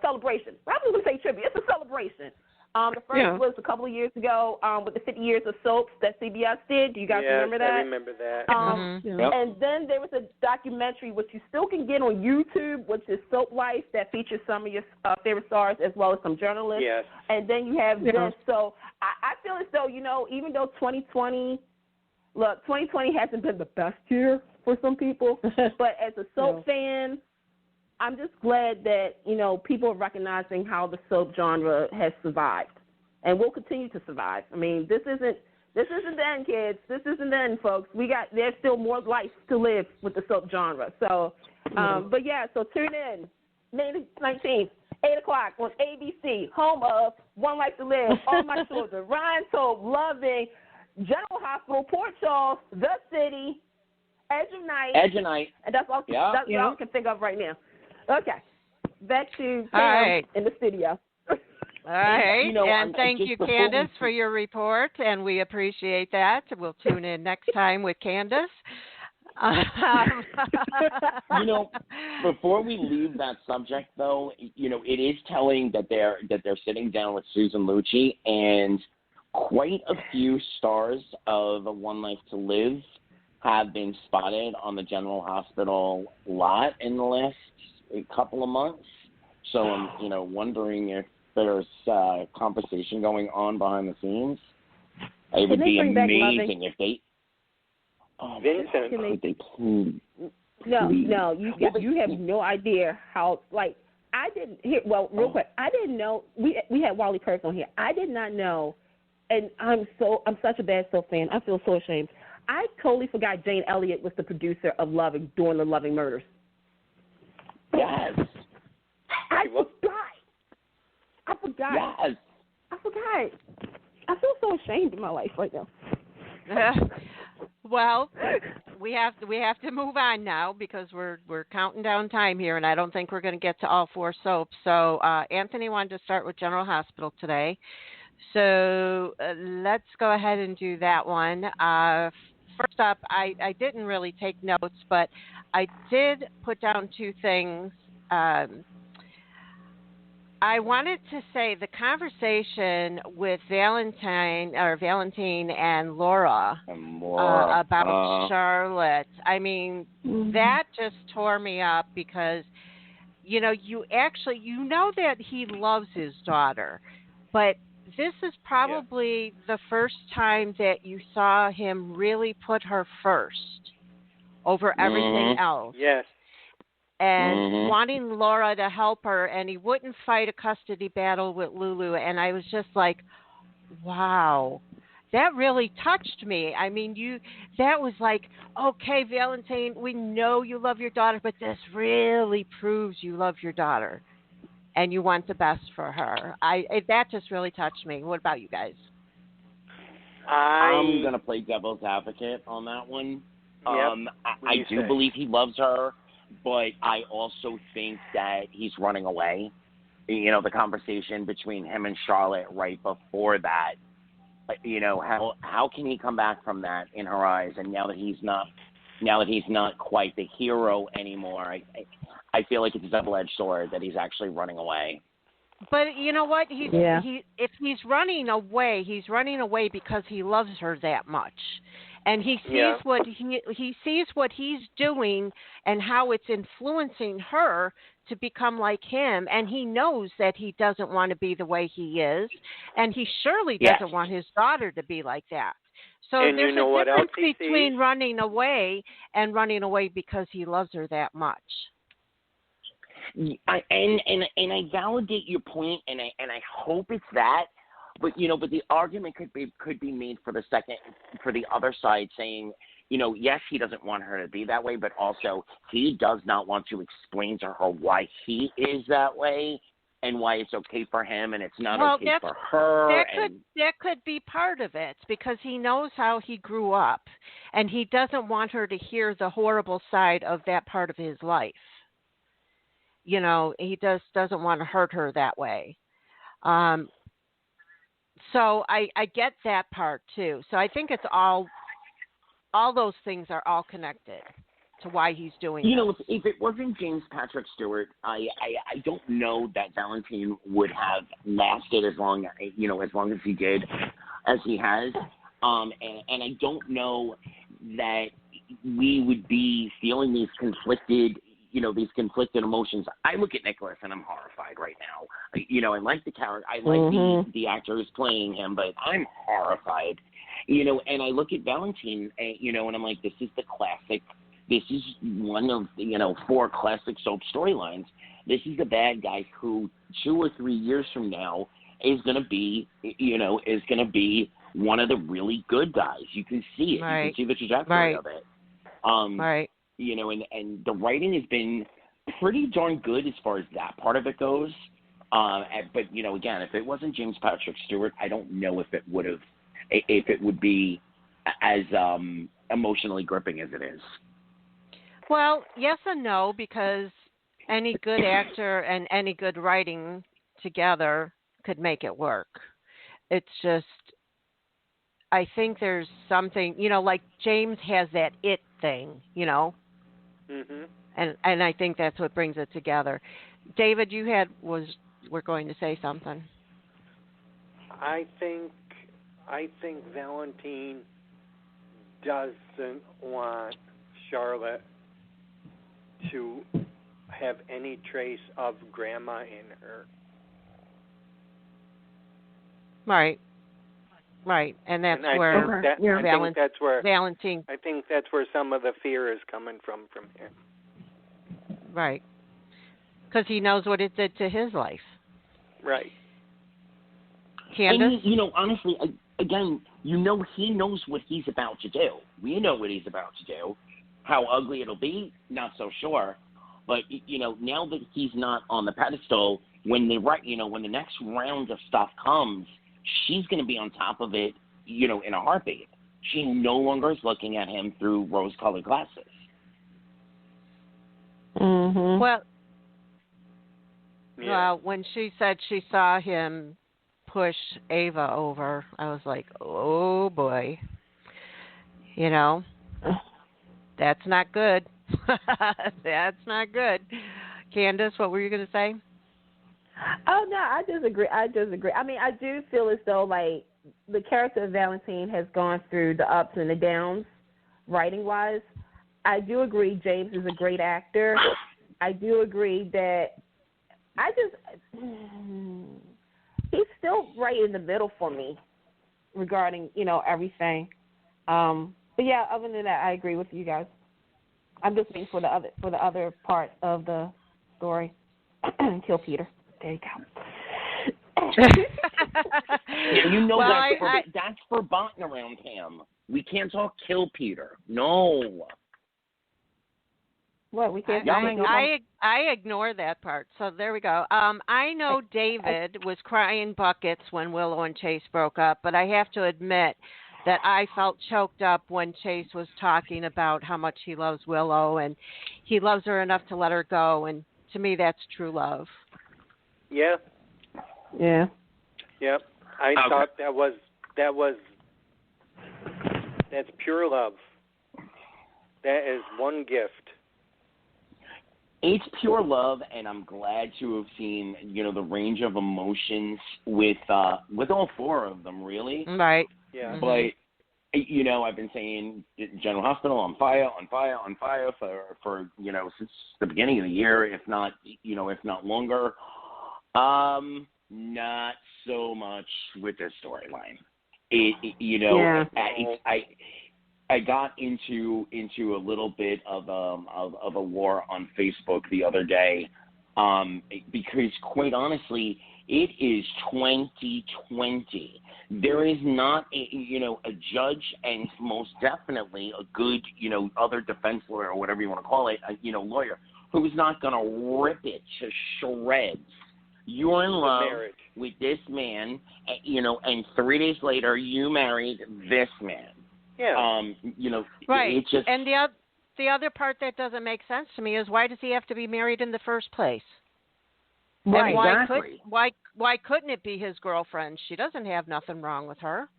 celebration. I'm not going to say tribute. It's a celebration. The first was a couple of years ago with the 50 years of soaps that CBS did. Do you guys remember that? I remember that. And then there was a documentary which you still can get on YouTube, which is Soap Life, that features some of your favorite stars as well as some journalists. Yes. And then you have this. So I feel as though, you know, even though 2020 hasn't been the best year for some people, but as a soap fan, I'm just glad that, you know, people are recognizing how the soap genre has survived and will continue to survive. I mean, this isn't the end, kids. This isn't the end, folks. There's still more life to live with the soap genre. So, so tune in May 19th, 8 o'clock on ABC, home of One Life to Live, All My Children, Ryan Soap, Loving, General Hospital, Port Charles, The City, Edge of Night. And that's all I can think of right now. Okay, back to Sam in the studio. All right, and thank you, Candice, for your report, and we appreciate that. We'll tune in next time with Candice. You know, before we leave that subject, though, you know, it is telling that they're sitting down with Susan Lucci, and quite a few stars of One Life to Live have been spotted on the General Hospital lot in the last couple of months. So I'm, you know, wondering if there's conversation going on behind the scenes. It would be amazing if they. Oh, Vincent, could they please? No, you have no idea how. Like, I didn't hear. Well, real quick, I didn't know we had Wally Kurth on here. I did not know, and I'm such a Bad Stuff fan. I feel so ashamed. I totally forgot Jane Elliott was the producer of Loving during the Loving Murders. Yes. I forgot. Yes. I forgot. I feel so ashamed in my life right now. Well, we have to move on now because we're counting down time here, and I don't think we're going to get to all 4 soaps. So Anthony wanted to start with General Hospital today. So let's go ahead and do that one. First up, I didn't really take notes, but I did put down 2 things. I wanted to say the conversation with Valentine and Laura about Charlotte. I mean, that just tore me up because, you know that he loves his daughter, but this is probably the first time that you saw him really put her first over everything else. Yes. And wanting Laura to help her, and he wouldn't fight a custody battle with Lulu. And I was just like, wow, that really touched me. I mean, that was like, okay, Valentine, we know you love your daughter, but this really proves you love your daughter and you want the best for her. That just really touched me. What about you guys? I'm going to play devil's advocate on that one. I do believe he loves her, but I also think that he's running away. You know, the conversation between him and Charlotte right before that, you know, how can he come back from that in her eyes? And now that he's not quite the hero anymore, I feel like it's a double-edged sword that he's actually running away. But you know what? If he's running away because he loves her that much, and he sees what he's doing and how it's influencing her to become like him, and he knows that he doesn't want to be the way he is, and he surely doesn't want his daughter to be like that. So there's a difference between running away and running away because he loves her that much. I validate your point, and I hope it's that, but the argument could be made for the other side, saying, yes, he doesn't want her to be that way, but also he does not want to explain to her why he is that way and why it's okay for him and it's not okay for her. That could be part of it, because he knows how he grew up, and he doesn't want her to hear the horrible side of that part of his life. He doesn't want to hurt her that way. So I get that part too. So I think it's all those things are all connected to why he's doing this. If it wasn't James Patrick Stewart, I don't know that Valentine would have lasted as long as he did, as he has. And I don't know that we would be feeling these conflicted emotions. I look at Nicholas and I'm horrified right now. I like the character. I like the actor who's playing him, but I'm horrified. And I look at Valentine, and I'm like, this is the classic. This is one of 4 classic soap storylines. This is the bad guy who 2 or 3 years from now is going to be one of the really good guys. You can see it. Right. You can see the trajectory of it. Right. And the writing has been pretty darn good as far as that part of it goes. But again, if it wasn't James Patrick Stewart, I don't know if it would be as emotionally gripping as it is. Well, yes and no, because any good actor and any good writing together could make it work. It's just, I think there's something, like James has that it thing, and I think that's what brings it together. David, we're going to say something. I think Valentine doesn't want Charlotte to have any trace of grandma in her. Right, and that's where Valentine. I think that's where some of the fear is coming from here. Right, because he knows what it did to his life. Right. Candace? And, honestly, again, he knows what he's about to do. We know what he's about to do. How ugly it'll be, not so sure. But, now that he's not on the pedestal, when the next round of stuff comes, she's going to be on top of it, in a heartbeat. She no longer is looking at him through rose-colored glasses. Mhm. Well, when she said she saw him push Ava over, I was like, oh boy. That's not good. That's not good. Candace, what were you going to say? Oh, no, I disagree. I mean, I do feel as though, like, the character of Valentine has gone through the ups and the downs, writing-wise. I do agree James is a great actor. I do agree that he's still right in the middle for me regarding, everything. But yeah, other than that, I agree with you guys. I'm just waiting for the other part of the story. Kill Peter. There you go. That's forgotten around him. We can't talk kill Peter. No. What, we can't? I ignore that part. So there we go. I know David was crying buckets when Willow and Chase broke up, but I have to admit that I felt choked up when Chase was talking about how much he loves Willow and he loves her enough to let her go. And to me, that's true love. Yeah. Yeah. Yep. I thought that's pure love. That is one gift. It's pure love, and I'm glad to have seen, the range of emotions with all four of them, really. Right. Yeah. But, I've been saying General Hospital on fire for since the beginning of the year, if not longer. Not so much with this storyline. I got into a little bit of a war on Facebook the other day, because quite honestly, it is 2020. There is not a judge, and most definitely a good other defense lawyer or whatever you want to call it, lawyer, who is not going to rip it to shreds. You're in love with this man, and 3 days later you married this man. Yeah. Right. It just, and the other part that doesn't make sense to me is, why does he have to be married in the first place? right, And why exactly. why couldn't it be his girlfriend? She doesn't have nothing wrong with her.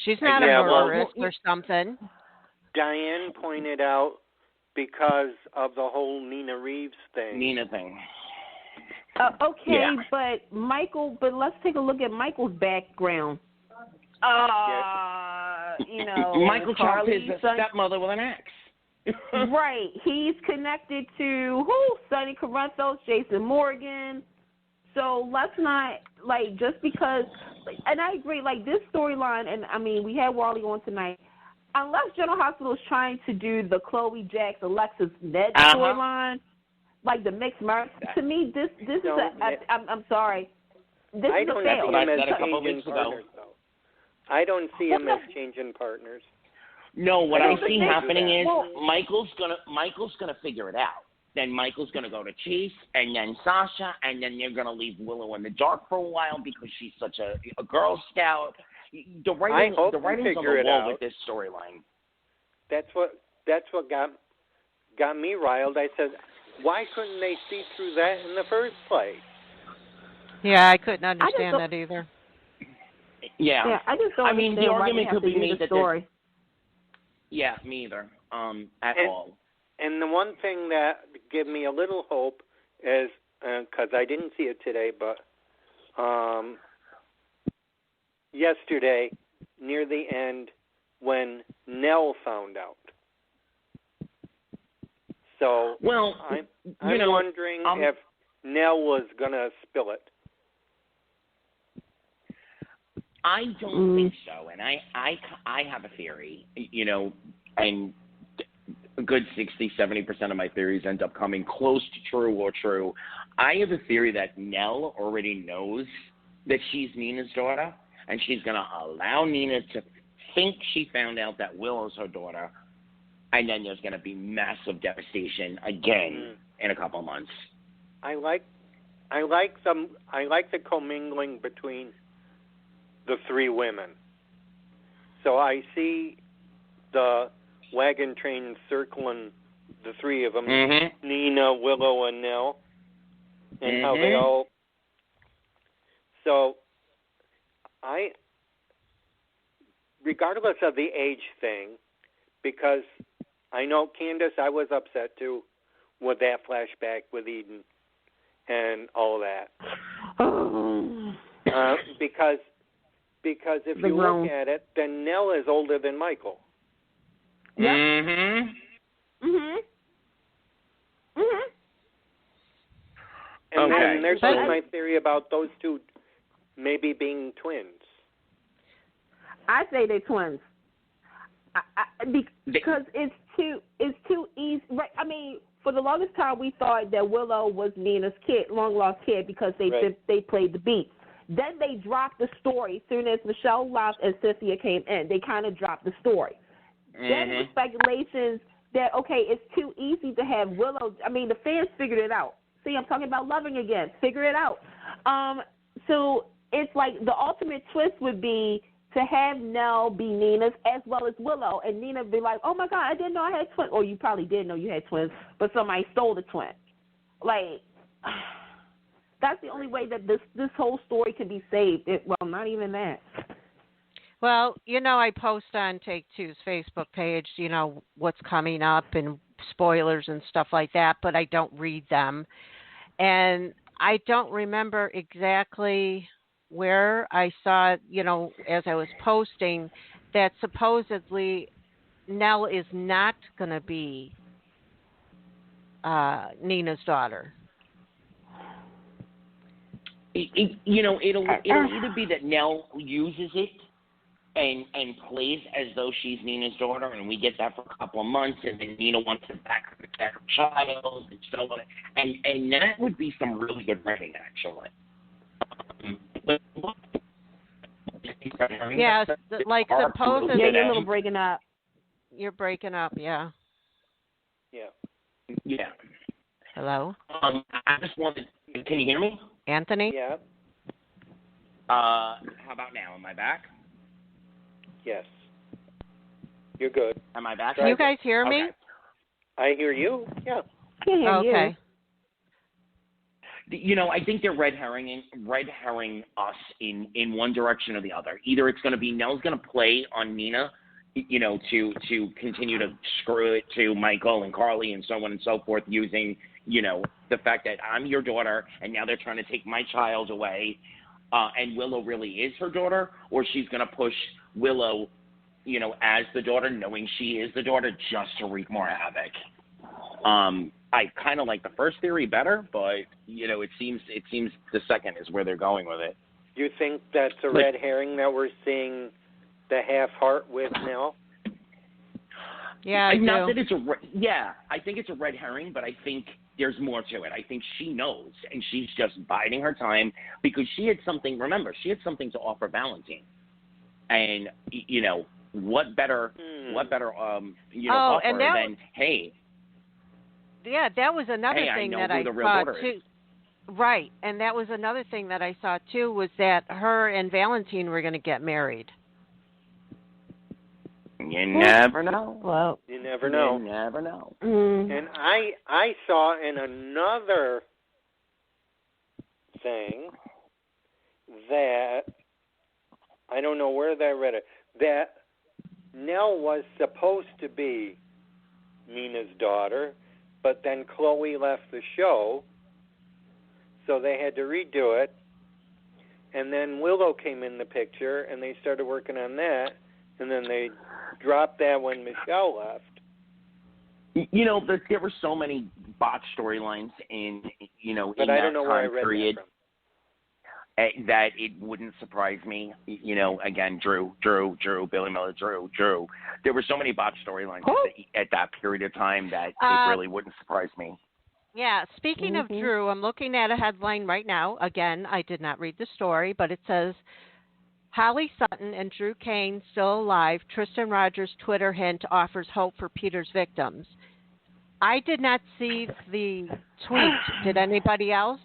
She's not a murderess or something. Diane pointed out because of the whole Nina Reeves thing. Okay, yeah. but let's take a look at Michael's background. Michael chopped his stepmother with an axe. Right. He's connected to Sonny Corinthos, Jason Morgan. So let's not, just because, and I agree, this storyline, and I mean, we had Wally on tonight, unless General Hospital is trying to do the Chloe Jax, Alexis Ned storyline, the mixed marriage, to me, this is I'm sorry. This is a fail. I don't see him as changing partners. No, what I see happening is Michael's gonna figure it out. Then Michael's gonna go to Chase, and then Sasha, and then they're gonna leave Willow in the dark for a while because she's such a Girl Scout. The writing's on the wall with this storyline. That's what got me riled. I said, why couldn't they see through that in the first place? Yeah, I couldn't understand that either. Yeah, I just don't understand the argument could be made that story. Yeah, me either. At all. And the one thing that gave me a little hope is, because I didn't see it today, but yesterday, near the end, when Nell found out. So I'm wondering if Nell was going to spill it. I don't think so, and I have a theory, and a good 60-70% of my theories end up coming close to true or true. I have a theory that Nell already knows that she's Nina's daughter, and she's going to allow Nina to think she found out that Willow's her daughter, and then there's going to be massive devastation again in a couple of months. I like the commingling between the three women. So I see the wagon train circling the three of them, Nina, Willow, and Nell, and how they all. So regardless of the age thing, because I know, Candace, I was upset too with that flashback with Eden and all that. Because if you look at it, then Nell is older than Michael. Yep. And then there's just my theory about those two maybe being twins. I say they're twins. Because it's too easy. Right? I mean, for the longest time we thought that Willow was Nina's kid, long lost kid, because they played the beat. Then they dropped the story. Soon as Michelle left and Cynthia came in, they kind of dropped the story. Then the speculations that, okay, it's too easy to have Willow. I mean, the fans figured it out. See, I'm talking about loving again. Figure it out. So it's like the ultimate twist would be to have Nell be Nina's as well as Willow, and Nina be like, oh, my God, I didn't know I had twins. Or you probably did know you had twins, but somebody stole the twin. Like, that's the only way that this whole story can be saved. Well, not even that. Well, I post on Take Two's Facebook page, what's coming up and spoilers and stuff like that, but I don't read them. And I don't remember exactly where I saw, as I was posting, that supposedly Nell is not going to be Nina's daughter. It'll either be that Nell uses it and plays as though she's Nina's daughter, and we get that for a couple of months, and then Nina wants to back her child, and so on. And that would be some really good writing, actually. Yeah, like supposedly. Yeah, you're a little breaking up. You're breaking up, yeah. Yeah. Hello? I just wanted. Can you hear me? Anthony? Yeah. How about now? Am I back? Yes. You're good. Am I back? Can you guys hear me? Okay. I hear you. Yeah. Okay. I think they're red herring us in one direction or the other. Either it's going to be Nell's going to play on Nina, to continue to screw it to Michael and Carly and so on and so forth, using, the fact that I'm your daughter and now they're trying to take my child away, and Willow really is her daughter, or she's going to push Willow, as the daughter, knowing she is the daughter, just to wreak more havoc. I kind of like the first theory better, but it seems the second is where they're going with it. You think that's a red herring that we're seeing the half heart with Nell? Yeah, I Not do. that it's I think it's a red herring, but I think there's more to it. I think she knows, and she's just biding her time because she had something. Remember, she had something to offer Valentine, and what better offer than hey. Yeah, that was another thing that I saw too. Right, and that was another thing that I saw too, was that her and Valentine were going to get married. You never know. Well, you never know. You never know. And I saw in another thing that I don't know where I read it, that Nell was supposed to be Nina's daughter, but then Chloe left the show, so they had to redo it. And then Willow came in the picture, and they started working on that, and then they dropped that when Michelle left. There were so many botched storylines in, but in I that don't know time where I read period. that that it wouldn't surprise me. Again, Drew, Billy Miller, Drew. There were so many botched storylines at that period of time that it really wouldn't surprise me. Yeah, speaking of Drew, I'm looking at a headline right now. Again, I did not read the story, but it says, Holly Sutton and Drew Kane still alive. Tristan Rogers' Twitter hint offers hope for Peter's victims. I did not see the tweet. Did anybody else?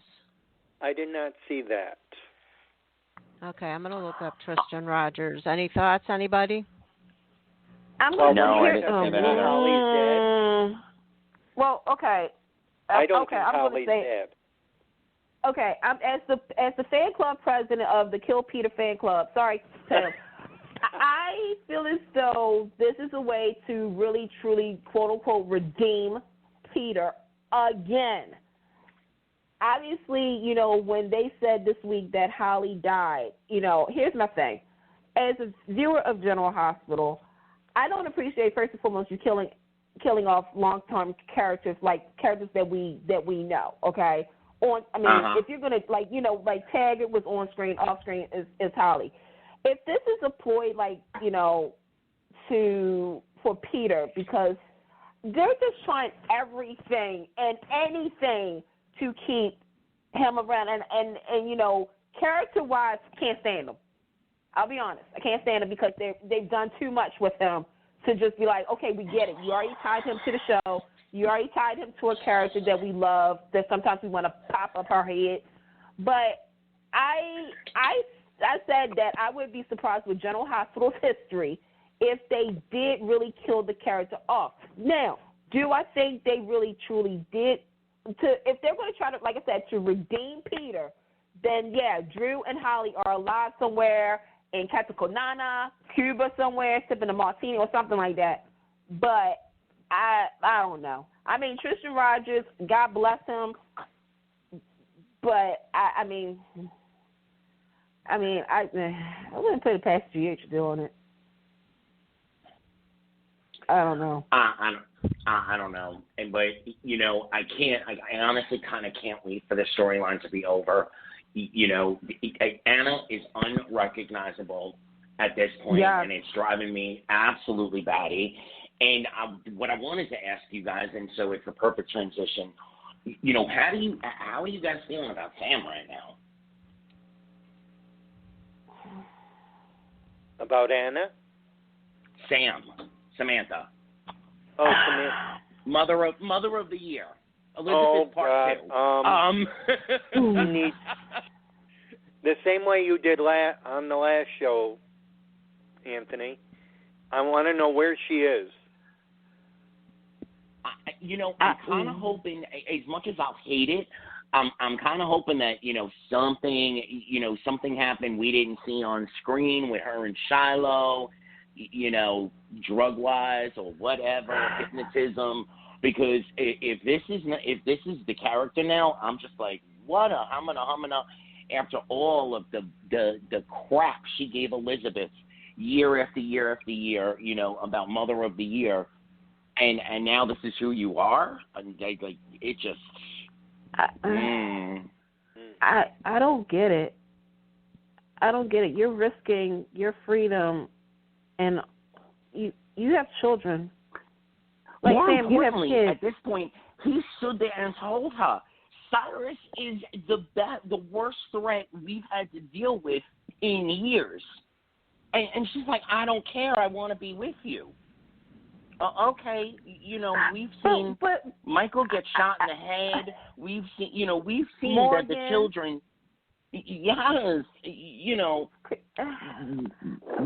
I did not see that. Okay, I'm going to look up Tristan Rogers. Any thoughts, anybody? I'm going to Holly's dead. Well, okay. I don't think Holly's dead. Okay, I'm as the fan club president of the Kill Peter fan club. Sorry, Tim. I feel as though this is a way to really, truly, quote unquote, redeem Peter again. Obviously, when they said this week that Holly died, here's my thing. As a viewer of General Hospital, I don't appreciate, first and foremost, you killing off long-term characters, like characters that we know, okay? If you're going to, like Taggart was on screen, off screen is Holly. If this is a ploy, for Peter, because they're just trying everything and anything to keep him around, and character-wise, can't stand him. I'll be honest. I can't stand him because they've done too much with him to just be like, okay, we get it. You already tied him to the show. You already tied him to a character that we love, that sometimes we want to pop up our head. But I said that I would be surprised with General Hospital's history if they did really kill the character off. Now, do I think they really, truly did? If they're going to try to, like I said, to redeem Peter, then, yeah, Drew and Holly are alive somewhere in Cataconana, Cuba somewhere, sipping a martini or something like that. But I don't know. I mean, Tristan Rogers, God bless him. But, I wouldn't put it past GH doing it. I don't know. I don't know. But, I honestly kind of can't wait for the storyline to be over. Anna is unrecognizable at this point, and it's driving me absolutely batty. And what I wanted to ask you guys, and so it's a perfect transition, how are you guys feeling about Sam right now? About Anna? Samantha. Oh, Samantha. Mother of the Year. Elizabeth Part 2. The same way you did on the last show, Anthony. I want to know where she is. I'm kind of hoping, as much as I'll hate it, I'm kind of hoping that something happened we didn't see on screen with her and Shiloh, drug wise or whatever, hypnotism. Because if this is the character now, I'm just like, what a humana. After all of the crap she gave Elizabeth year after year after year, about Mother of the Year, and now this is who you are. It just. I don't get it. You're risking your freedom, and you have children. Like, more Sam, importantly, you have kids. at this point, he stood there and told her, Cyrus is the worst threat we've had to deal with in years. And she's like, I don't care. I want to be with you. Okay, we've seen Michael get shot in the head. We've seen Morgan. that the children. Yes,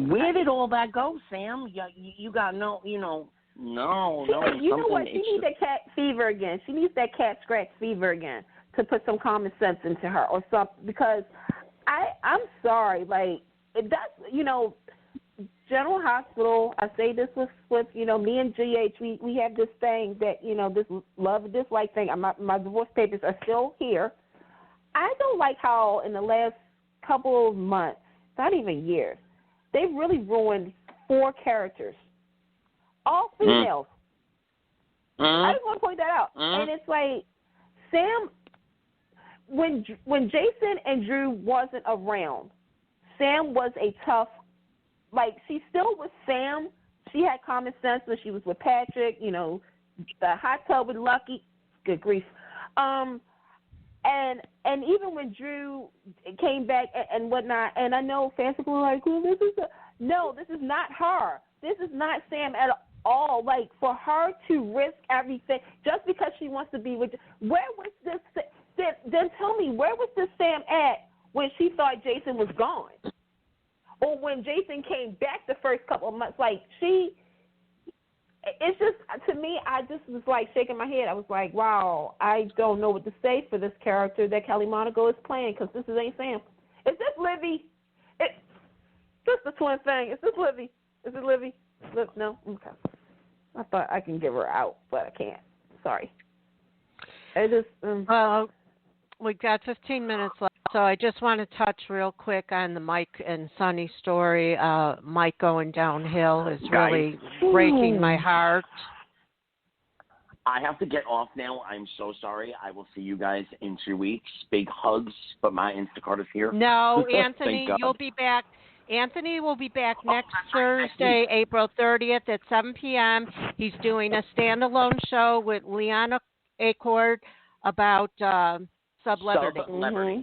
where did all that go, Sam? You got no. You know what? She needs that cat fever again. She needs that cat scratch fever again to put some common sense into her or something. Because I'm sorry, like that's General Hospital. I say this with me and GH. We have this thing that this love and dislike thing. My divorce papers are still here. I don't like how in the last couple of months, not even years, they've really ruined 4 characters. All females. I just want to point that out. And it's like, Sam, when Jason and Drew wasn't around, Sam was a tough. Like, she still was Sam. She had common sense when she was with Patrick. You know, the hot tub with Lucky. Good grief. And even when Drew came back and whatnot, and I know fans are like, well, this is not her. This is not Sam at all. Like, for her to risk everything just because she wants to be with, where was this? Then tell me, where was this Sam at when she thought Jason was gone? Or when Jason came back the first couple of months? Like, it's just, to me, I just was like shaking my head. I was like, wow, I don't know what to say for this character that Kelly Monaco is playing, because this ain't Sam. Is this Livy? Just the twin thing. Is this Livy? Is it Livy? No? Okay. I thought I can give her out, but I can't. Sorry. I just... Well, we've got 15 minutes left, so I just want to touch real quick on the Mike and Sonny story. Mike going downhill is really breaking my heart. I have to get off now. I'm so sorry. I will see you guys in 2 weeks. Big hugs, but my Instacart is here. No, Anthony, you'll be back. Anthony will be back next Thursday, April 30th at 7 p.m. He's doing a standalone show with Liana Acord about celebrity. Mm-hmm.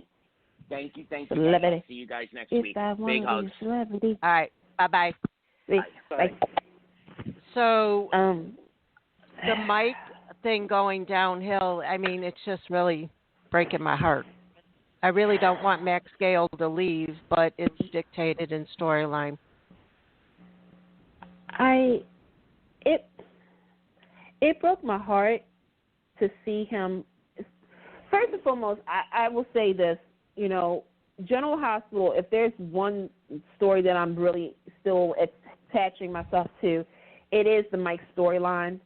Thank you. Celebrity. See you guys next week. Big hugs. All right. Bye-bye. Bye. So the Mike thing going downhill, I mean, it's just really breaking my heart. I really don't want Max Gale to leave, but it's dictated in storyline. It broke my heart to see him. First and foremost, I will say this, you know, General Hospital, if there's one story that I'm really still attaching myself to, it is the Mike storyline,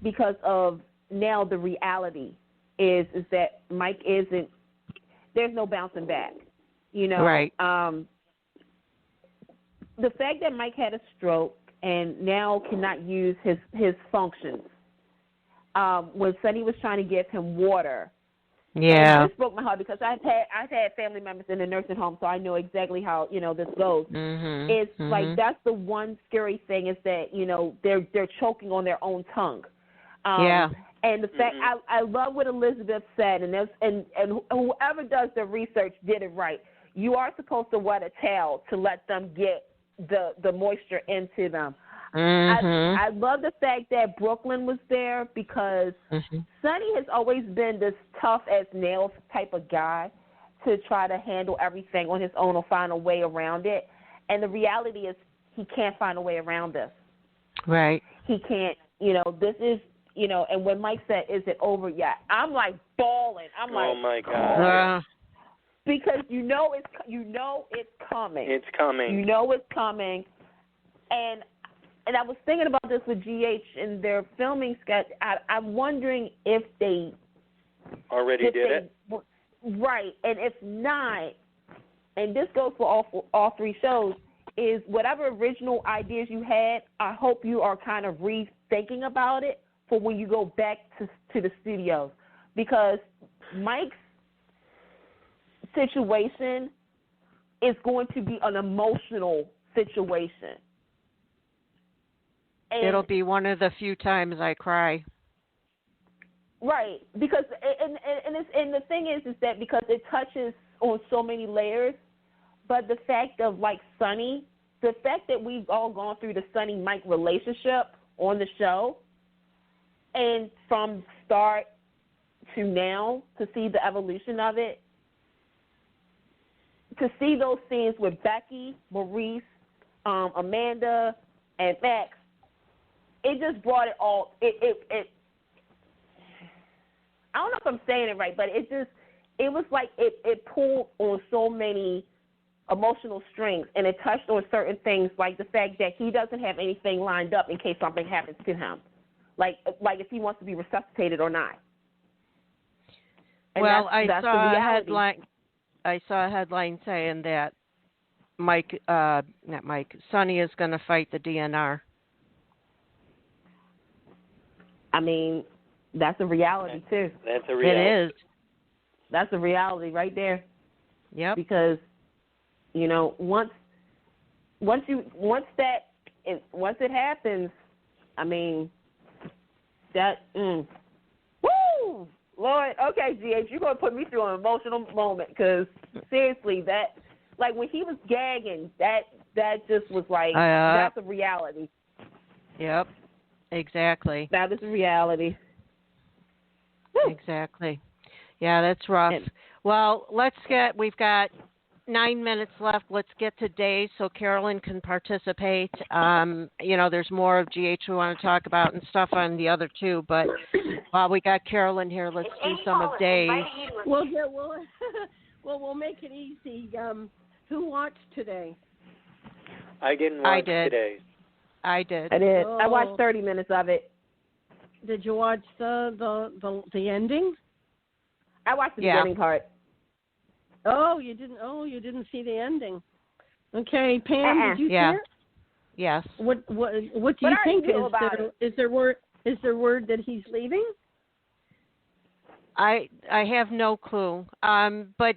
because of now the reality is that Mike isn't, there's no bouncing back, you know. Right. The fact that Mike had a stroke and now cannot use his functions. When Sonny was trying to give him water, it just broke my heart, because I've had family members in the nursing home, so I know exactly how, you know, this goes. Mm-hmm. It's like, that's the one scary thing, is that, you know, they're choking on their own tongue. And the fact, I love what Elizabeth said, and whoever does the research did it right. You are supposed to wet a towel to let them get the moisture into them. Mm-hmm. I love the fact that Brooklyn was there, because Sonny has always been this tough as nails type of guy to try to handle everything on his own or find a way around it. And the reality is he can't find a way around this. Right. He can't, you know, this is, you know, and when Mike said, is it over yet? I'm like bawling. I'm like, oh my God. Because you know it's coming. It's coming. You know it's coming. And I was thinking about this with GH in their filming sketch. I'm wondering if they already did it. Right. And if not, and this goes for all three shows, is whatever original ideas you had, I hope you are kind of rethinking about it for when you go back to the studios. Because Mike's situation is going to be an emotional situation. And it'll be one of the few times I cry. Right, because and the thing is that because it touches on so many layers, but the fact of like Sonny, the fact that we've all gone through the Sonny Mike relationship on the show, and from start to now to see the evolution of it, to see those scenes with Becky, Maurice, Amanda, and Max. It just brought it all. It. I don't know if I'm saying it right, but it was like it pulled on so many emotional strings, and it touched on certain things, like the fact that he doesn't have anything lined up in case something happens to him, like if he wants to be resuscitated or not. And well, that's I saw a headline saying that Sonny is going to fight the DNR. I mean, that's a reality too. That's a reality. It is. That's a reality right there. Yep. Because, once it happens, I mean, that. Woo! Lord, okay, GH, you're gonna put me through an emotional moment because seriously, that like when he was gagging, that just was like that's a reality. Yep. Exactly. That is a reality. Exactly. Yeah, that's rough. Well, we've got 9 minutes left. Let's get to Days so Carolyn can participate. There's more of GH we want to talk about and stuff on the other two, but while we got Carolyn here, let's do some of Days. We'll make it easy. Who watched today? I didn't watch today. I did. I watched 30 minutes of it. Did you watch the ending? I watched the beginning part. Oh, you didn't. Oh, you didn't see the ending. Okay, Pam, did you see it? Yes. What do you think? Is there word that he's leaving? I have no clue. But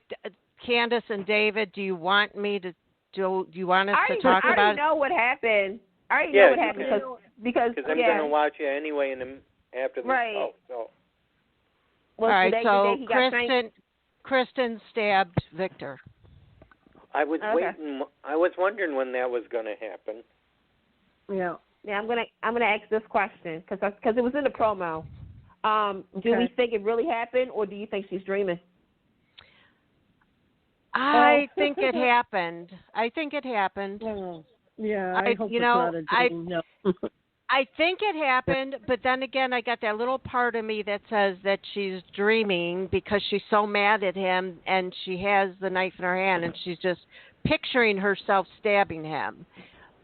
Candice and David, do you want me to do you want us to talk about it? I already know what happened. I already know what happened because I'm going to watch it anyway after the right. All right, so Kristen stabbed Victor. I was waiting. I was wondering when that was going to happen. Yeah. Yeah, I'm gonna ask this question because it was in the promo. Do we think it really happened, or do you think she's dreaming? I think it happened. Yeah, I hope it's not a dream. No. I think it happened, but then again, I got that little part of me that says that she's dreaming because she's so mad at him and she has the knife in her hand and she's just picturing herself stabbing him.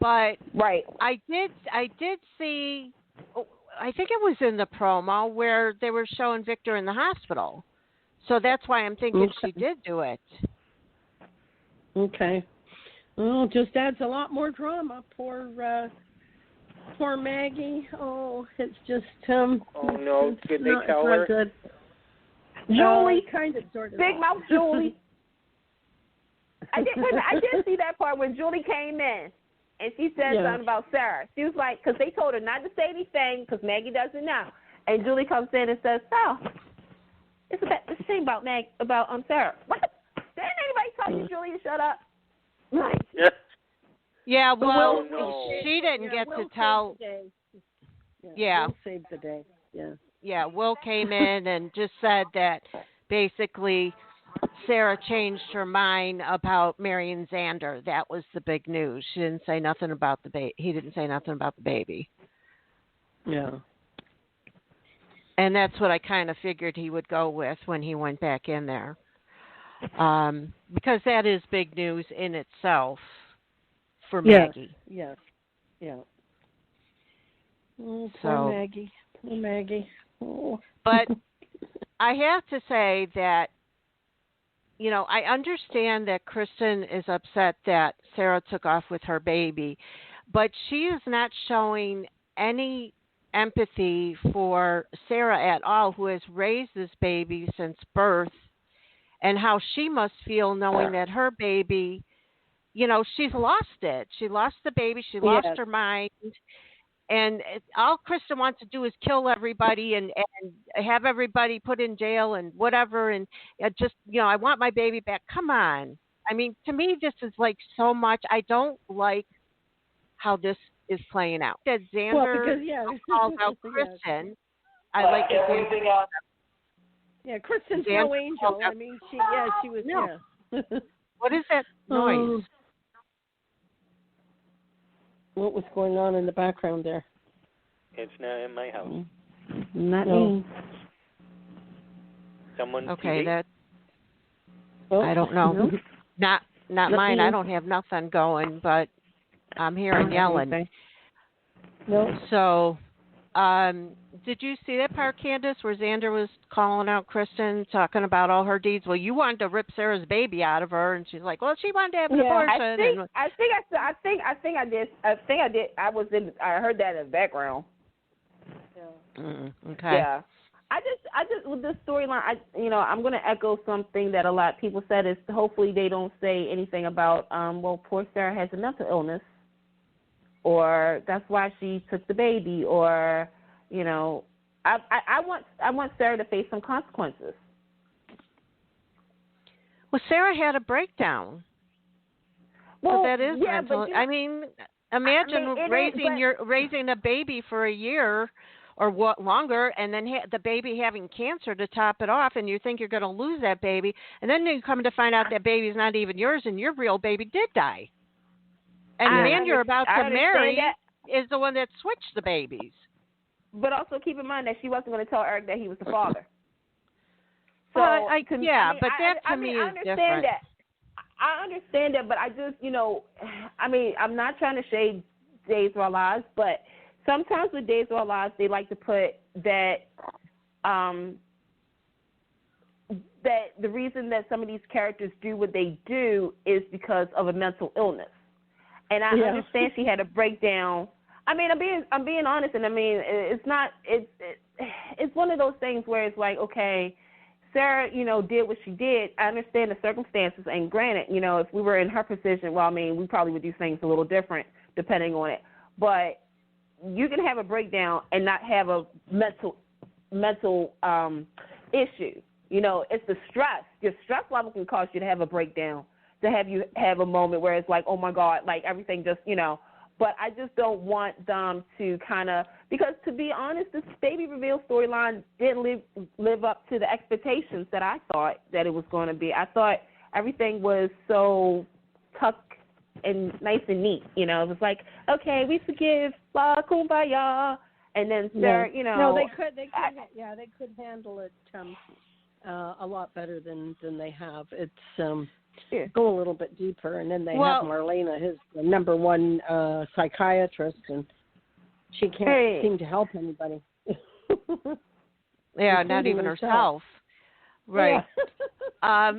But I did see, I think it was in the promo where they were showing Victor in the hospital. So that's why I'm thinking she did do it. Okay. Well, just adds a lot more drama. Poor Maggie. Oh, it's just oh no! Did they tell her? Not good. Julie, kind of, sort of. Big mouth Julie. I did see that part when Julie came in and she said something about Sarah. She was like, because they told her not to say anything because Maggie doesn't know. And Julie comes in and says, "Oh, it's the thing about Sarah." What? Didn't anybody tell you, Julie, to shut up? Right. Yes. Yeah, well, no. she didn't get to tell. Will saved the day. Yeah. Yeah, Will came in and just said that basically Sarah changed her mind about marrying Xander. That was the big news. She didn't say nothing about the baby. He didn't say nothing about the baby. Yeah. And that's what I kind of figured he would go with when he went back in there. Because that is big news in itself. For Maggie. Yes. Yeah. Oh, poor Maggie. Poor Maggie. Oh. But I have to say that, I understand that Kristen is upset that Sarah took off with her baby, but she is not showing any empathy for Sarah at all, who has raised this baby since birth, and how she must feel knowing that her baby, she's lost it. She lost the baby. She lost her mind. And all Kristen wants to do is kill everybody and have everybody put in jail and whatever. And just, I want my baby back. Come on. I mean, to me, this is like so much. I don't like how this is playing out. That Xander called out Kristen. I like it. Yeah, Kristen's no angel. I mean, she was. No. Yeah. What is that noise? What was going on in the background there? It's not in my house. Not me. Someone. Okay, TV? that. I don't know. No. Not mine. Me. I don't have nothing going, but I'm hearing yelling. Okay. No. So, did you see that part, Candice, where Xander was calling out Kristen, talking about all her deeds? Well, you wanted to rip Sarah's baby out of her, and she's like, "Well, she wanted to have an abortion." I think I did. I heard that in the background. Yeah. Okay. Yeah. I just with this storyline, I'm going to echo something that a lot of people said is hopefully they don't say anything about, well, poor Sarah has a mental illness, or that's why she took the baby, or, I want Sarah to face some consequences. Well, Sarah had a breakdown. Well, that is yeah, mental. Imagine raising a baby for a year or longer, and then the baby having cancer to top it off, and you think you're going to lose that baby, and then you come to find out that baby's not even yours, and your real baby did die. And the man you're about to marry is the one that switched the babies. But also keep in mind that she wasn't going to tell Eric that he was the father. So, that to me is different. I understand that, but I just, I'm not trying to shade Days of Our Lives, but sometimes with Days of Our Lives, they like to put that that the reason that some of these characters do what they do is because of a mental illness. And I understand she had a breakdown. I'm being honest, and it's one of those things where it's like, okay, Sarah, did what she did. I understand the circumstances, and granted, if we were in her position, we probably would do things a little different depending on it. But you can have a breakdown and not have a mental issue. It's the stress. Your stress level can cause you to have a breakdown, to have you have a moment where it's like, oh my God, like everything just, But I just don't want them to because to be honest, this baby reveal storyline didn't live up to the expectations that I thought that it was going to be. I thought everything was so tucked and nice and neat. It was like, okay, we forgive, blah, kumbaya, and then Sarah, No, they could handle it a lot better than they have. It's go a little bit deeper, and then they have Marlena, his number one psychiatrist, and she can't seem to help anybody. Not even herself. Right. Yeah.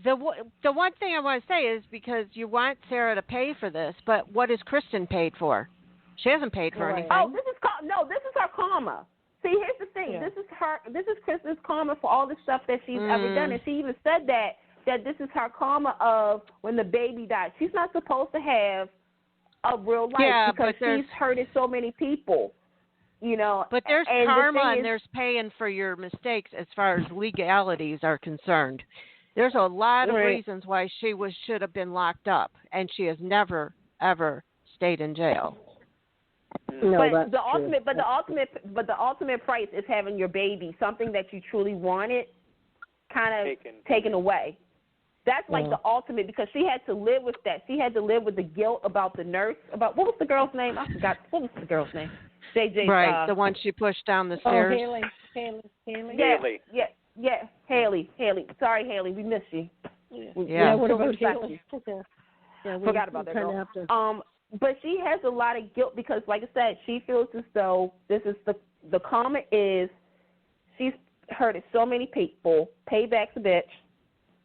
The one thing I want to say is because you want Sarah to pay for this, but what has Kristen paid for? She hasn't paid for anything. Oh, this is her karma. See, here's the thing. Yeah. This is Kristen's karma for all the stuff that she's ever done, and she even said that this is her karma of when the baby died. She's not supposed to have a real life because she's hurted so many people, But there's karma and there's paying for your mistakes as far as legalities are concerned. There's a lot of reasons why she should have been locked up, and she has never, ever stayed in jail. No, but the ultimate price is having your baby, something that you truly wanted, kind of taken away. That's like the ultimate, because she had to live with that. She had to live with the guilt about the nurse. About what was the girl's name? I forgot. What was the girl's name? JJ. Right, the one she pushed down the stairs. Haley. Yeah, Haley. Sorry, Haley, we missed you. Yeah. What about Haley? Forgot about that girl. But she has a lot of guilt because, like I said, she feels as though this is the karma is she's hurted so many people. Payback's a bitch,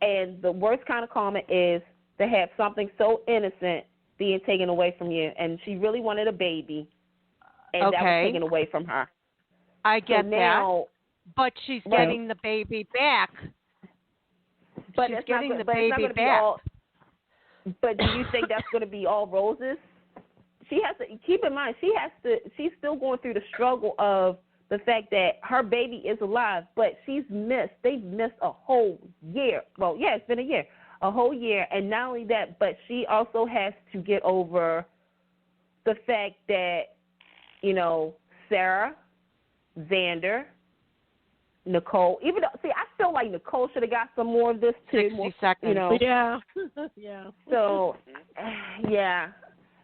and the worst kind of karma is to have something so innocent being taken away from you. And she really wanted a baby, and that was taken away from her. I get that, but she's getting the baby back. But she's it's getting not, the but baby it's not back. But do you think that's going to be all roses? She has to keep in mind. She's still going through the struggle of the fact that her baby is alive, but they've missed a whole year. Well, yeah, it's been a whole year. And not only that, but she also has to get over the fact that, Sarah, Xander, Nicole, I feel like Nicole should have got some more of this too. 60 seconds. Yeah. So,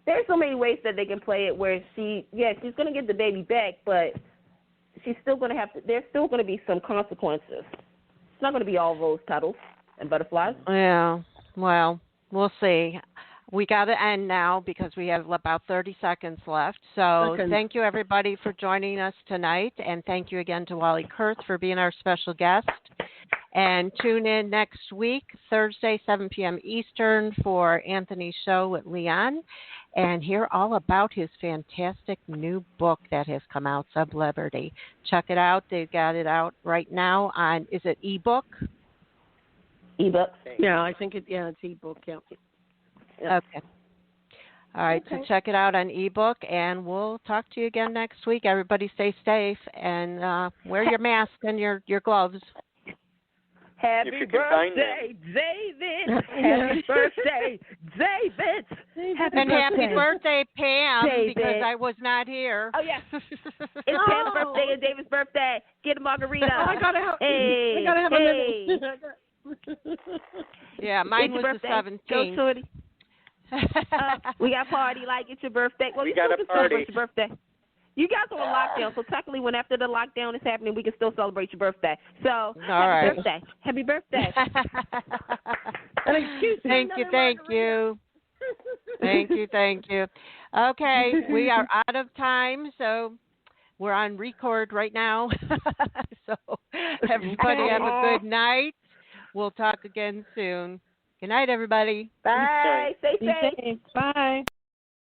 there's so many ways that they can play it where she's going to get the baby back, but she's still going to there's still going to be some consequences. It's not going to be all rose petals and butterflies. Yeah, well, we'll see. We got to end now because we have about 30 seconds left. So thank you, everybody, for joining us tonight. And thank you again to Wally Kurth for being our special guest. And tune in next week, Thursday, 7 p.m. Eastern, for Anthony's show with Leon, and hear all about his fantastic new book that has come out, Subleberty. Check it out. They've got it out right now on, is it ebook? Ebook. Yeah, I think it's ebook. Yeah. Okay. All right, so check it out on ebook, and we'll talk to you again next week. Everybody stay safe and wear your mask and your gloves. If you can find birthday, David! Happy birthday, David! Happy birthday, Pam, David. because I was not here. Oh, yes. It's Pam's birthday and David's birthday. Get a margarita. I gotta have a little. Yeah, mine was birthday. the 17th. Go, Shorty. We got a party like it's your birthday. Well, We you got still a can party. celebrate your birthday. You guys are on lockdown, so technically when after the lockdown is happening, we can still celebrate your birthday. So, happy birthday. Happy birthday. Thank you. Thank you. Okay, we are out of time, so we're on record right now. So everybody have a good night. We'll talk again soon. Good night, everybody. Bye. Stay safe. Bye.